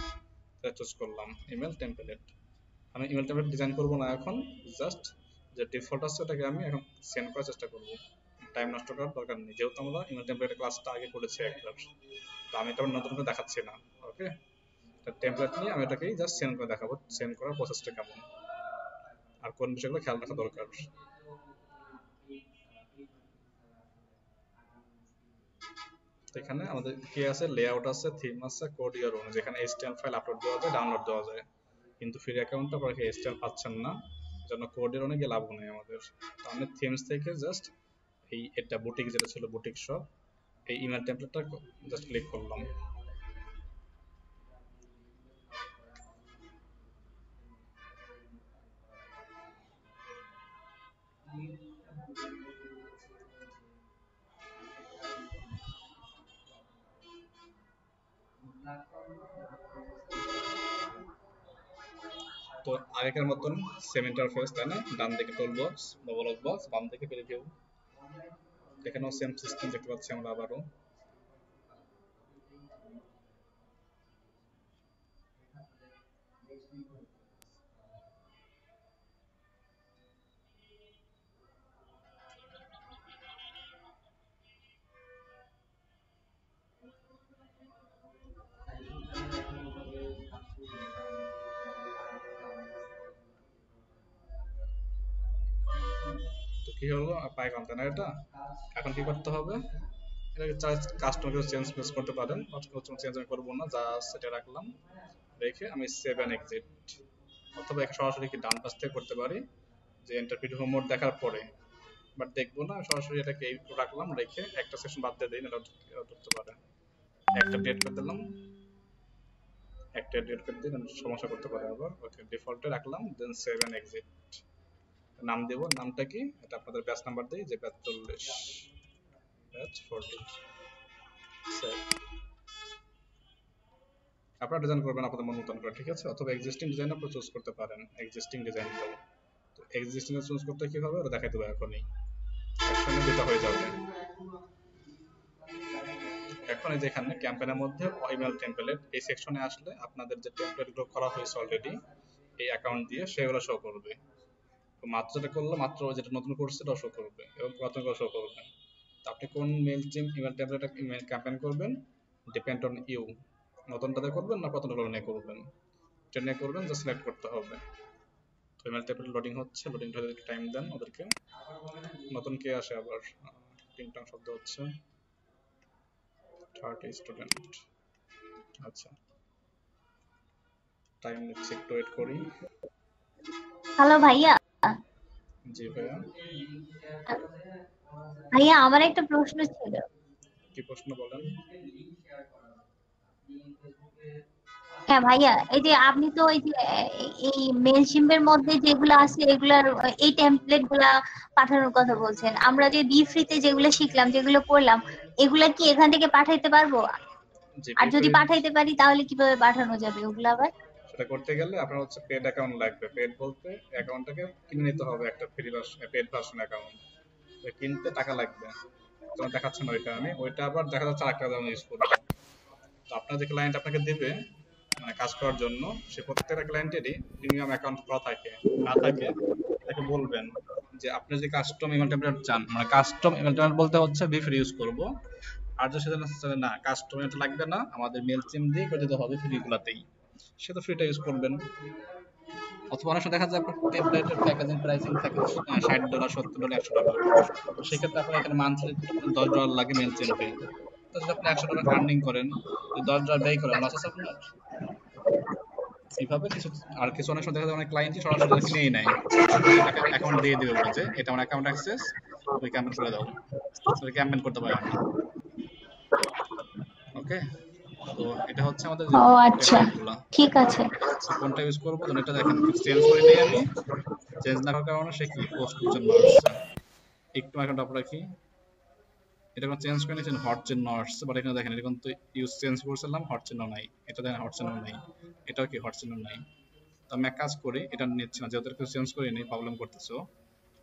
তাই চুজ করলাম ইমেল টেমপ্লেট। আমি ইমেল টেমপ্লেট ডিজাইন করব না এখন, জাস্ট যে ডিফল্ট আছে ওটাকে আমি এখন সেন্ড করার চেষ্টা করব, টাইম নষ্ট করার দরকার নেই, যেহেতু আমরা ইমেল টেমপ্লেটের ক্লাসটা আগে করেছি একবার। তো আমি এটা নতুন করে দেখাচ্ছি না। ওকে, টেমপ্লেট নিয়ে আমি এটাকেই জাস্ট সেন্ড করে দেখাবো, সেন্ড করার প্রসেসটা কেমন, আর কোন বিষয়গুলো খেয়াল রাখা দরকার। এখানে আমাদের কি আছে, লেআউট আছে, থিম আছে, কোড ইয়ার ওন, যেখানে HTML ফাইল আপলোড দেওয়া যায়, ডাউনলোড দেওয়া যায়। কিন্তু ফ্রি অ্যাকাউন্টে আপনারা কি HTML পাচ্ছেন না, জন্য কোড ইয়ার ওনে গিয়ে লাভ নেই আমাদের। তো আমি থিমস থেকে জাস্ট এই এটা বুটিক, যেটা ছিল বুটিক শপ, এই ইমেল টেমপ্লেটটা জাস্ট ক্লিক করলাম। তো আগেকার মতন সেম ইন্টারফেস, তাই না, ডান দিকে টুল বক্স, ডবল বক্স, বাম দিকে প্রিভিউ, এখানেও সেম সিস্টেম দেখতে পাচ্ছি আমরা আবারও। কি হলো পাই কন্টেনার এটা। এখন কি করতে হবে, এটাকে কাস্টমার কিছু চেঞ্জ করতে পারেন, চেঞ্জ আমি করবো না, যা সেটা রাখলাম, রেখে আমি সেভ এন্ড এক্সিট, অথবা এখানে সরাসরি কি ডান পাশ থেকে করতে পারি যে ইন্টারপ্রিট হোম মোড দেখার পরে, বাট দেখবো না, সরাসরি এটাকে এই রাখলাম, রেখে একটা সেকশন বাদ দিয়ে দিই, এটা ধরতে পারে, একটা ডেট করে দিলাম, একটা ডেট করে দিই, সমস্যা করতে পারে আবার। ওকে, ডিফল্টে রাখলাম, দেন সেভ এন্ড এক্সিট, নাম দেব, নামটা কি, এটা আপনাদের ব্যাচ নাম্বার দেই, যে ব্যাচ 40, ব্যাচ 40, সেভ। আপনারা ডিজাইন করবেন আপনাদের মন মতন করে, ঠিক আছে, অথবা এক্সিস্টিং ডিজাইন আপনারা চুজ করতে পারেন, এক্সিস্টিং ডিজাইনটাও। তো এক্সিস্টিং এ চুজ করতে কি হবে ওটা দেখাই দেবো এখনই, একসঙ্গে দুটো হয়ে যাবে। এখন এই যে এখানে ক্যাম্পেইনের মধ্যে ইমেল টেমপ্লেট, এই সেকশনে আসলে আপনাদের যে টেমপ্লেটগুলো করা হয়েছে অলরেডি এই অ্যাকাউন্ট দিয়ে, সেগুলো শো করবে। তো মাত্র যেটা করলে, মাত্র যেটা নতুন করছে সেটাও শো করবে, এবং পুরাতন করে শো করবে। তো আপনি কোন মেইলচিম ইমেল টেমপ্লেট ইমেল ক্যাম্পেইন করবেন, ডিপেন্ড অন ইউ, নতুনটাতে করবেন না পুরাতনটা নিয়ে করবেন, এটা নিয়ে করবেন, জাস্ট সিলেক্ট করতে হবে। তো ইমেল টেমপ্লেট লোডিং হচ্ছে, লোডিংটা একটু টাইম দেন ওদেরকে। নতুন কে আসে আবার, টিংটং শব্দ হচ্ছে, 30 স্টুডেন্ট, আচ্ছা টাইম নিচ্ছে, একটু ওয়েট করি। হ্যালো ভাইয়া। জি ভাইয়া। ভাইয়া আমার একটা প্রশ্ন ছিল। কি প্রশ্ন বলেন। হ্যাঁ ভাইয়া, এই যে আপনি তো এই যে এই মেইলচিম্পের মধ্যে যেগুলো আছে এগুলার এই টেমপ্লেট গুলা পাঠানোর কথা বলছেন, আমরা যে বি ফ্রিতে যেগুলো শিখলাম, যেগুলো পড়লাম, এগুলা কি এখান থেকে পাঠাইতে পারবো? আর যদি পাঠাইতে পারি তাহলে কিভাবে পাঠানো যাবে ওগুলা আবার? সেটা করতে গেলে আপনার হচ্ছে পেড অ্যাকাউন্ট লাগবে। পেড বলতে অ্যাকাউন্টটাকে কিনে নিতে হবে, একটা free version, paid version account. তো কিনতে টাকা লাগবে, তোমার দেখাচ্ছে না ওইটা, আমি ওইটা আবার দেখা যাচ্ছে আরেকটা দাম ইউজ করব। তো আপনার যে ক্লায়েন্ট আপনাকে দেবে মানে কাজ করার জন্য, সে প্রত্যেকটা ক্লায়েন্টেরই প্রিমিয়াম অ্যাকাউন্ট করা থাকে, না থাকে তাকে বলবেন যে আপনি যে কাস্টম ইমেল টেমপ্লেট চান, মানে কাস্টম ইমেল টেমপ্লেট বলতে হচ্ছে বি ফ্রি ইউজ করব, আর যে সেটা না কাস্টম ইমেল লাগবে না, আমাদের মেইলচিম দিয়ে করে দিতে হবে ফ্রিগুলাতেই, সে তো ফ্রিটা ইউজ করবেন। অথবা অনেক সময় দেখা যায় আপনার টেমপ্লেটের প্যাকেজিং প্রাইসিং থাকে $60, $70, $100, তো সেক্ষেত্রে আপনার এখানে মান্থলি $10 লাগে মেইলচিম পে। তো যদি আপনি $100 আর্নিং করেন, $10 ব্যয় করেন, লস আছে আপনার। এইভাবে কিছু, আর কিছু অনেক সময় দেখা যায় অনেক ক্লায়েন্টই সরাসরি কিনেই নেয়, টাকা অ্যাকাউন্ট দিয়ে দিবে, বলছে এটা আমার অ্যাকাউন্ট অ্যাক্সেস, ওই ক্যাম্পেইন করে দাও, ওই ক্যাম্পেইন করতে পারে না। ওকে, তো এটা হচ্ছে আমাদের ও আচ্ছা, ঠিক আছে। কোনটা ইউজ করব, তো এটা দেখেন চেঞ্জ করে নিই আমি, চেঞ্জ না করার কারণে সে কি পোস্ট চিহ্ন আসছে, একটু এখন টপ রাখি, এটা কোন চেঞ্জ করে নিয়েছেন, হট চিহ্ন আসছে, বাট এখানে দেখেন এটা কিন্তু ইউজ চেঞ্জ করছিলাম, হট চিহ্ন নাই, এটা দেখেন হট চিহ্ন নাই, এটাও কি হট চিহ্ন নাই। তো আমি এক কাজ করি, এটা নিচ্ছি না, যেহেতু কিছু চেঞ্জ করি নি, প্রবলেম করতেছো,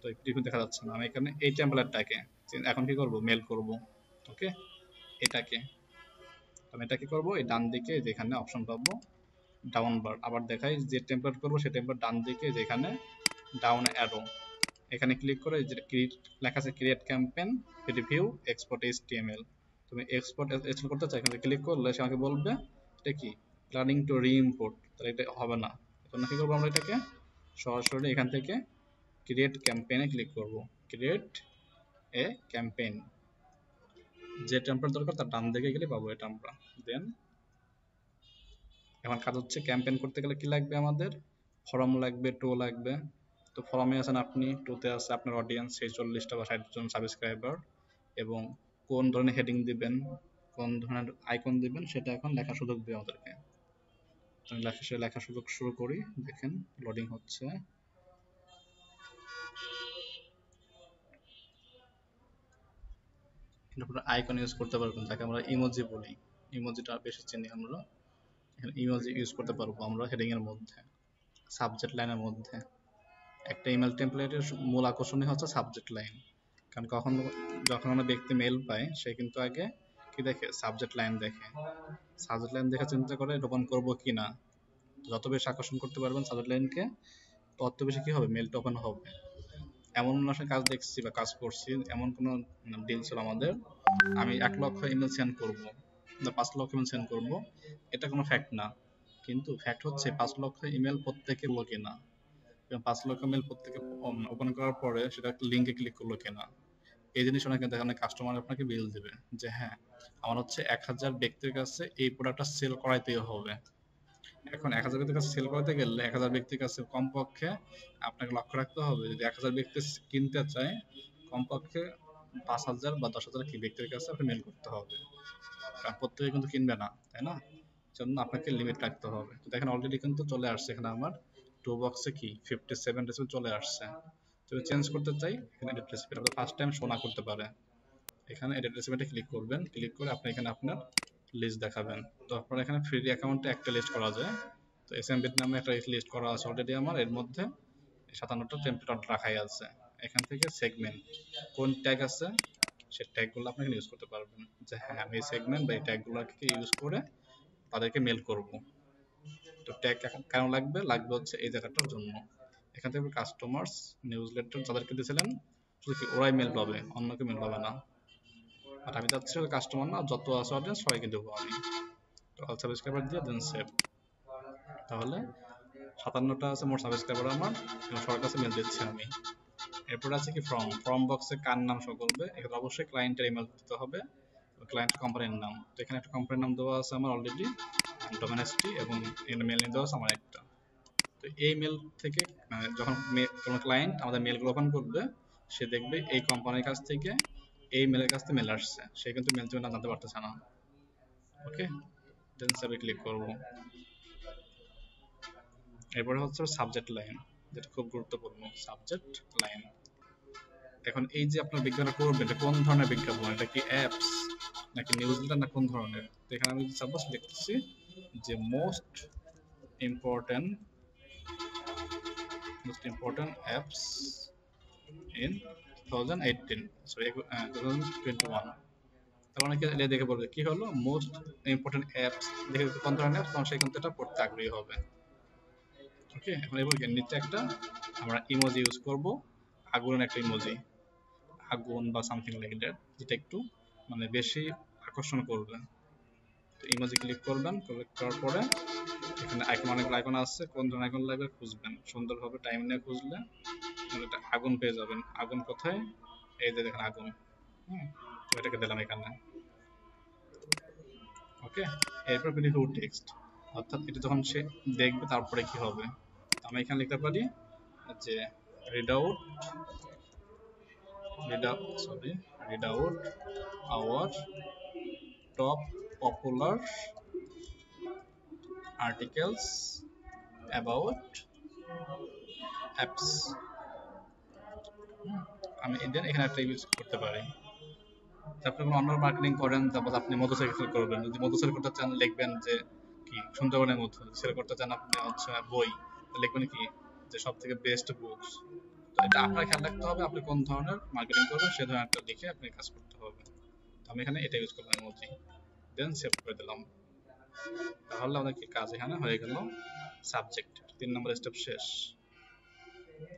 তো একটু দেখা যাচ্ছে না, আমি এখানে এই টেমপ্লেটটাকে এখন কি করব, মেল করব। ওকে, এটাকে আমি এটা কি করব, এই ডান দিকে যেখানে অপশন পাবো ডাউন বার, আবার দেখাই যে টেমপ্লেট করব সেই টেমপ্লেট ডান দিকে যেখানে ডাউন অ্যারো, এখানে ক্লিক করে যে লেখা আছে create campaign review export HTML, তুমি এক্সপোর্ট এইচটিএমএল করতে চাই, এখানে ক্লিক করলে সে আমাকে বলবে এটা কি প্ল্যানিং টু রি-ইম্পোর্ট, তাহলে এটা হবে না, এজন্য কি করব আমরা এটাকে সরাসরি এখান থেকে ক্রিয়েট ক্যাম্পেইনে ক্লিক করব, ক্রিয়েট এ ক্যাম্পেইন, যে টেমপ্লেট দরকার তার ডান দিকে গেলে পাবো এটা আমরা। দেন এখন কাজ হচ্ছে ক্যাম্পেইন করতে গেলে কি লাগবে, আমাদের ফর্ম লাগবে, টো লাগবে। তো ফর্মে আছেন আপনি, টোতে আছে আপনার অডিয়েন্স 46টা বা 60 জন সাবস্ক্রাইবার, এবং কোন ধরনের হেডিং দিবেন, কোন ধরনের আইকন দিবেন, সেটা এখন লেখা সুযোগ দেবে আমাদেরকে। আমি লেখা সুযোগ শুরু করি, দেখেন লোডিং হচ্ছে। আপনারা আইকন ইউজ করতে পারবেন, যাকে আমরা ইমোজি বলি, ইমোজিটা বেশি চিনি আমরা, এখানে ইমোজি ইউজ করতে পারবো আমরা হেডিং এর মধ্যে, সাবজেক্ট লাইনের মধ্যে। একটা ইমেল টেমপ্লেটের মূল আকর্ষণই হচ্ছে সাবজেক্ট লাইন, কারণ যখন আমরা ব্যক্তি মেল পাই, সে কিন্তু আগে কি দেখে, সাবজেক্ট লাইন দেখে, সাবজেক্ট লাইন দেখে চিন্তা করে ওপেন করবো কিনা। যত বেশি আকর্ষণ করতে পারবেন সাবজেক্ট লাইনকে, তত বেশি কি হবে, মেলটা ওপেন হবে। এমন আসলে কাজ দেখছি বা কাজ করছি, এমন কোনো ডিল ছিল আমাদের, আমি 1 লক্ষ ইমেল সেন্ড করবো বা 5 লক্ষ ইমেল সেন্ড করবো, এটা কোনো ফ্যাক্ট না, কিন্তু ফ্যাক্ট হচ্ছে 5 লক্ষ ইমেল প্রত্যেকে বলবো কিনা, 5 লক্ষ মেল প্রত্যেকে ওপেন করার পরে সেটা লিংকে ক্লিক করলো কিনা, এই জিনিসটা কিন্তু এখানে কাস্টমার আপনাকে বিল দিবে যে হ্যাঁ আমার হচ্ছে 1000 ব্যক্তির কাছে এই প্রোডাক্টটা সেল করাইতেই হবে। এখন 1000 ব্যক্তির কাছে সেল করাতে গেলে 1000 ব্যক্তির কাছে কমপক্ষে আপনাকে লক্ষ্য রাখতে হবে যদি 1000 ব্যক্তি কিনতে চায় কমপক্ষে 5000 বা 10000 কি ব্যক্তির কাছে আপনি মেল করতে হবে, কারণ প্রত্যেকে কিন্তু কিনবে না, তাই না? জন্য আপনাকে লিমিট রাখতে হবে। তো দেখেন অলরেডি কিন্তু চলে আসছে এখানে আমার 2 বক্সে কি 57 রেসিপি চলে আসছে। যদি চেঞ্জ করতে চাই এখানে এডিট রেসিপি আপনার ফার্স্ট টাইম শো না করতে পারে, এখানে এডিট রেসিপিতে ক্লিক করবেন, ক্লিক করে আপনি এখানে আপনার লিস্ট দেখাবেন। তো আপনার এখানে ফ্রি অ্যাকাউন্টে একটা লিস্ট করা যায়, তো এসএমবিট নামে একটা লিস্ট করা আছে অলরেডি আমার, এর মধ্যে 57টা টেমপ্লেট রাখাই আছে। এখান থেকে সেগমেন্ট কোন ট্যাগ আছে সেই ট্যাগগুলো আপনি ইউজ করতে পারবেন যে হ্যাঁ আমি এই সেগমেন্ট বা এই ট্যাগগুলোকে ইউজ করে তাদেরকে মেল করব। তো ট্যাগ কেন লাগবে হচ্ছে এই জায়গাটার জন্য। এখান থেকে কাস্টমার্স নিউজলেটার যাদেরকে দিয়েছিলেন শুধু কি ওরাই মেল পাবে, অন্য কেউ মেল পাবে না। আর আমি চাচ্ছি কাস্টমার না যত আছে অডিয়েন্স সবাইকে দেবো আমি। তো অল সাবস্ক্রাইবার দিয়ে দেন সেভ, তাহলে 57টা আছে মোট সাবস্ক্রাইবার আমার, সবার কাছে মেল দিচ্ছি আমি। এরপর আছে কি ফর্ম বক্সে কার নাম শো করবে, এখানে অবশ্যই ক্লায়েন্টের ইমেল দিতে হবে, ক্লায়েন্ট কোম্পানির নাম। তো এখানে একটা কোম্পানির নাম দেওয়া আছে আমার অলরেডি ডোমেনএসটি, এবং এখানে মেল দেওয়া আছে আমার একটা। তো এই মেল থেকে যখন কোনো ক্লায়েন্ট আমাদের মেলগুলো ওপেন করবে সে দেখবে এই কোম্পানির কাছ থেকে এই মেলের কাছ থেকে মেল আসছে, সে কিন্তু মেল থেকে জানতে পারতেছে না। ওকে, দেন সেভে ক্লিক করব। এরপরে হচ্ছে সাবজেক্ট লাইন, যেটা খুব গুরুত্বপূর্ণ, সাবজেক্ট লাইন। এখন এই যে আপনার বিজ্ঞাপন করবেন এটা কোন ধরনের বিজ্ঞাপন, এটা কি অ্যাপস নাকি নিউজলেটার না কোন ধরনের? তো এখানে আমি সাপোজ লিখতেছি যে মোস্ট ইম্পর্টেন্ট অ্যাপস ইন 2021। তাহলে অনেকে দেখে বলবে কি হলো মোস্ট ইম্পর্টেন্ট অ্যাপস, দেখে কোন ধরনের অ্যাপস, তখন সে কিন্তু এটা পড়তে আগ্রহী হবে। ওকে, এখন এবার নিচে একটা আমরা ইমোজি ইউজ করব, আগুনের একটা ইমোজি, আগুন বা সামথিং লাইক দ্যাট, যেটা একটু মানে বেশি আকর্ষণ করবে। তো ইমোজি ক্লিক করবেন, ক্লিক করার পরে এখানে অনেকগুলো আইকন আছে, কোন ধরনের আইকন লাগবে খুঁজবেন, সুন্দরভাবে টাইম নিয়ে খুঁজলে একটা আগুন পেয়ে যাবেন। আগুন কোথায়? এই যে দেখেন আগুন, এটাকে দিলাম এখানে। ওকে, এরপর হু টেক্সট, অর্থাৎ এটা যখন সে দেখবে তারপরে কি হবে, আমি এখানে লিখতে পারি যে read out hour top popular articles about apps। আমি এখানে একটা ইউজ করতে পারি। আপনি কোনো অন্য মার্কেটিং করেন, তারপর আপনি মধু সেল করবেন, যদি মধু সেল করতে চান লিখবেন যে কি সুন্দরবনের মধু সেল করতে চান আপনি হচ্ছে বই, লিখবেন কি যে সব থেকে বেস্ট বুকস। তো এটা আপনার খেয়াল রাখতে হবে আপনি কোন ধরনের মার্কেটিং করবেন সে ধরনের একটা লিখে আপনি কাজ করতে হবে। তো আমি এখানে এটা ইউজ করলাম ইমোজি, দেন সেভ করে দিলাম। তাহলে আমাদের কি কাজ এখানে হয়ে গেল সাবজেক্ট, 3 নম্বর স্টেপ শেষ।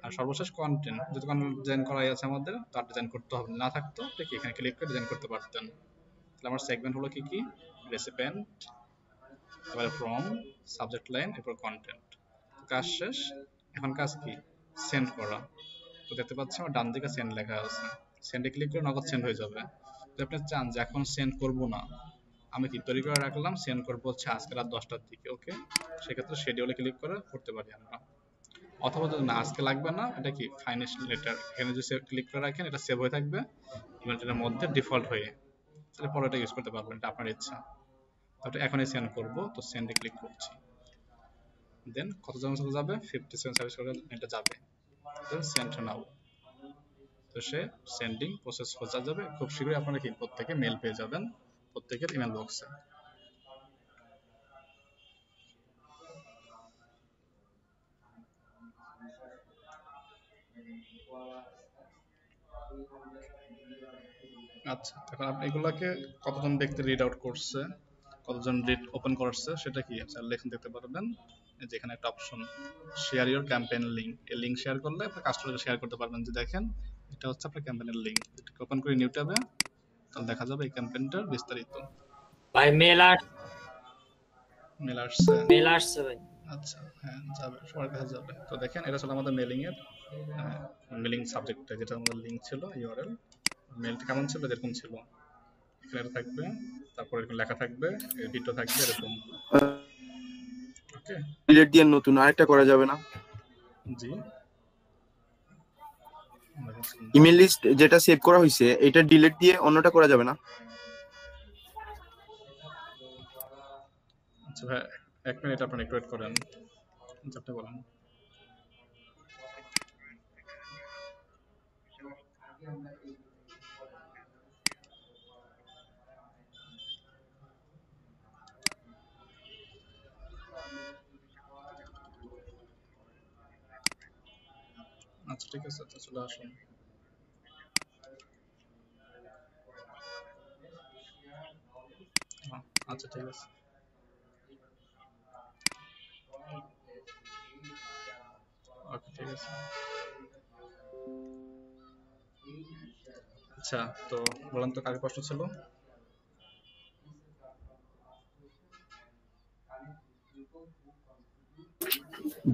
আর সর্বশেষ কন্টেন্ট, যদি কোনো ডিজাইন করাই আছে আমাদের তার ডিজাইন করতে হবে, না থাকতো ঠিক এখানে ক্লিক করে ডিজাইন করতে পারতেন। তাহলে আমার সেগমেন্ট হলো কি রেসিপিয়েন্ট, তারপরে ফ্রম, সাবজেক্ট লাইন, এরপর কন্টেন্ট। কাজ শেষ। এখন কাজ কি সেন্ড করা। তো দেখতে পাচ্ছি আমার ডান দিকে সেন্ড লেখা আছে, সেন্ডে ক্লিক করে নগদ সেন্ড হয়ে যাবে। যদি আপনি চান যে এখন সেন্ড করব না, আমি কি তৈরি করে রাখলাম সেন্ড করবো হচ্ছে আজকে রাত 10টার দিকে, ওকে, সেক্ষেত্রে শিডিউলে ক্লিক করে করতে পারি আমরা। অথবা যদি না আজকে লাগবে না, এটা কি ফাইন্যান্সিয়াল লেটার, এখানে যদি ক্লিক করে রাখেন এটা সেভ হয়ে থাকবে ইমেলটার মধ্যে ডিফল্ট হয়ে, তাহলে পরে এটা ইউজ করতে পারবেন, এটা আপনার ইচ্ছা। তো এখনই সেন্ড করব, তো সেন্ডে ক্লিক করছি, দেন কতজনের সাথে যাবে 57 সাবস্ক্রাইবার এটা যাবে, দেন সেন্ড নাও। তো সে সেন্ডিং প্রসেস হয়ে যাবে, খুব শীঘ্রই আপনারা কি প্রত্যেকে মেল পেয়ে যাবেন প্রত্যেকের ইমেল বক্সে। আচ্ছা, এখন আপনি এগুলাকে কতজন ব্যক্তি রিড আউট করছে, কতজন রিড ওপেন করছে সেটা কি আছে লেখেন দেখতে পারবেন। যেখানে একটা option share your campaign link, এই লিংক শেয়ার করলে আপনি কাস্টমারকে শেয়ার করতে পারবেন যে দেখেন এটা হচ্ছে আপনার ক্যাম্পেইনের লিংক। এটাকে ওপেন করে নিউ ট্যাবে তাহলে দেখা যাবে এই ক্যাম্পেইনটার বিস্তারিত। ভাই মেল আসছে মেল আসছে ভাই। আচ্ছা হ্যাঁ যাবে, সবার কাছে যাবে। তো দেখেন এটা ছিল আমাদের মেলিং এর মেলিং সাবজেক্টটা, যেটা আমাদের লিঙ্ক ছিল ইউআরএল। মেলটা কেমন ছিল, যেরকম ছিল এখানে এটা থাকবে, তারপর এরকম লেখা থাকবে, এডিটও থাকবে এরকম। ওকে, ডিলিট দিয়ে নতুন আরেকটা করা যাবে না? জি ইমেল লিস্ট যেটা সেভ করা হয়েছে এটা ডিলিট দিয়ে অন্যটা করা যাবে না? আচ্ছা ভাই এক মিনিট আপনারা একটু ওয়েট করেন, আপনি বলেন। আচ্ছা ঠিক আছে, আচ্ছা চলে আসুন। আচ্ছা ঠিক আছে। ওকে ঠিক আছে। আচ্ছা তো বলেন তো কার প্রশ্ন ছিল?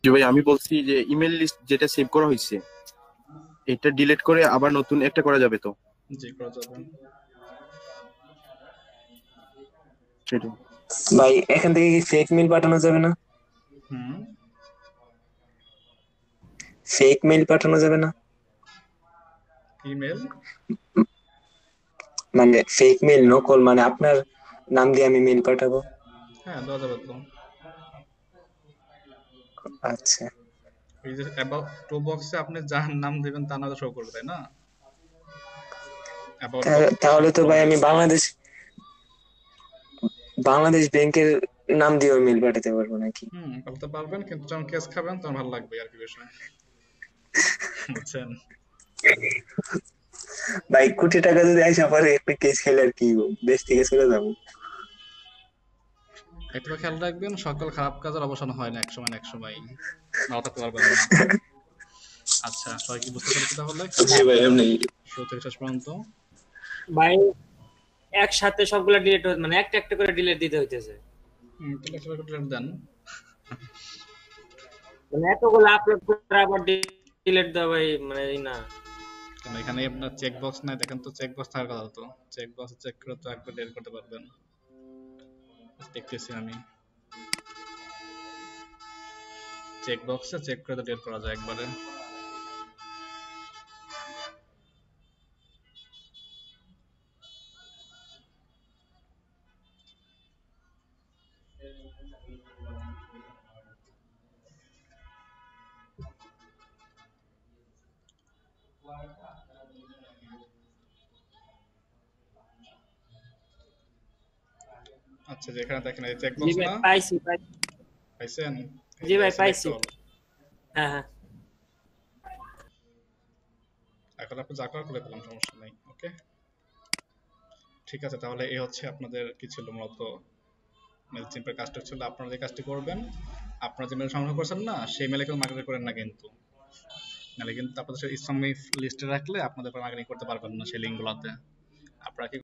জি ভাই আমি বলছি যে ইমেল লিস্ট যেটা সেভ করা হয়েছে এটা ডিলিট করে আবার নতুন একটা করা যাবে তো? জি করা যাবে। সেটাই ভাই এখান থেকে কি ফেক মেল পাঠানো যাবে না? ফেক মেল পাঠানো যাবে না? ইমেল মানে ফেক মেল নকল, মানে আপনার নাম দিয়ে আমি মেল পাঠাবো? হ্যাঁ দেওয়া যাবে তো। আচ্ছা এই যে অ্যাবাউট টু বক্সে আপনি যার নাম দিবেন তার নাম শো করবে, তাই না? তাহলে তো ভাই আমি বাংলাদেশ ব্যাংকের নাম দিয়ে মেল পাঠাতে পারবো নাকি? পাঠাতে পারবেন, কিন্তু যখন কেস খাবেন তখন ভালো লাগবে আর কি বিষয়, বুঝছেন? ভাই কোটি টাকা যদি আইসা পরে একটা কেস খেলে আর কি দেশ থেকে চলে যাবো। একটা খেয়াল রাখবেন, সকল খারাপ কাজের অবসান হয় না এক সময় না এক সময়, নাও থাকতে পারবেন না। আচ্ছা সবাই কি বুঝতে পেরেছি তাহলে? জি ভাই এমনি শুরু থেকে শেষ পর্যন্ত ভাই একসাথে সবগুলা ডিলিট মানে একটা একটা করে ডিলিট দিতে হইতেছে। তাহলে একটা করে ডিলিট দেন, মানে এতগুলো আপলোড করে আবার ডিলিট দাও ভাই, মানে না কেন এখানে আপনার চেক বক্স নাই? দেখেন তো চেক বক্স থাকার কথা, তো চেক বক্স চেক করে তো একবার ডিলিট করতে পারবেন। দেখতেছি আমি চেক বক্সে চেক করে তো ডিলিট করা যায় একবারে। আচ্ছা যেখানে দেখেন এই চেক বক্স না পাইছি পাইছেন? জি ভাই পাইছি। হ্যাঁ হ্যাঁ এখন আপনি যা করার করে পেলাম, সমস্যা নাই। ওকে ঠিক আছে, তাহলে এই হচ্ছে আপনাদের কি ছিল মূলত মেলচিম্পের কাজটা ছিল। আপনারা যে কাজটি করবেন, আপনারা যে মেল সংগ্রহ করছেন না সেই মেলে কেউ মার্কেটিং করেন না, কিন্তু নাহলে কিন্তু আপনাদের ইসলামিক লিস্টে রাখলে আপনাদের মার্কেটিং করতে পারবেন না সেই লিঙ্কগুলোতে। আপনারা কি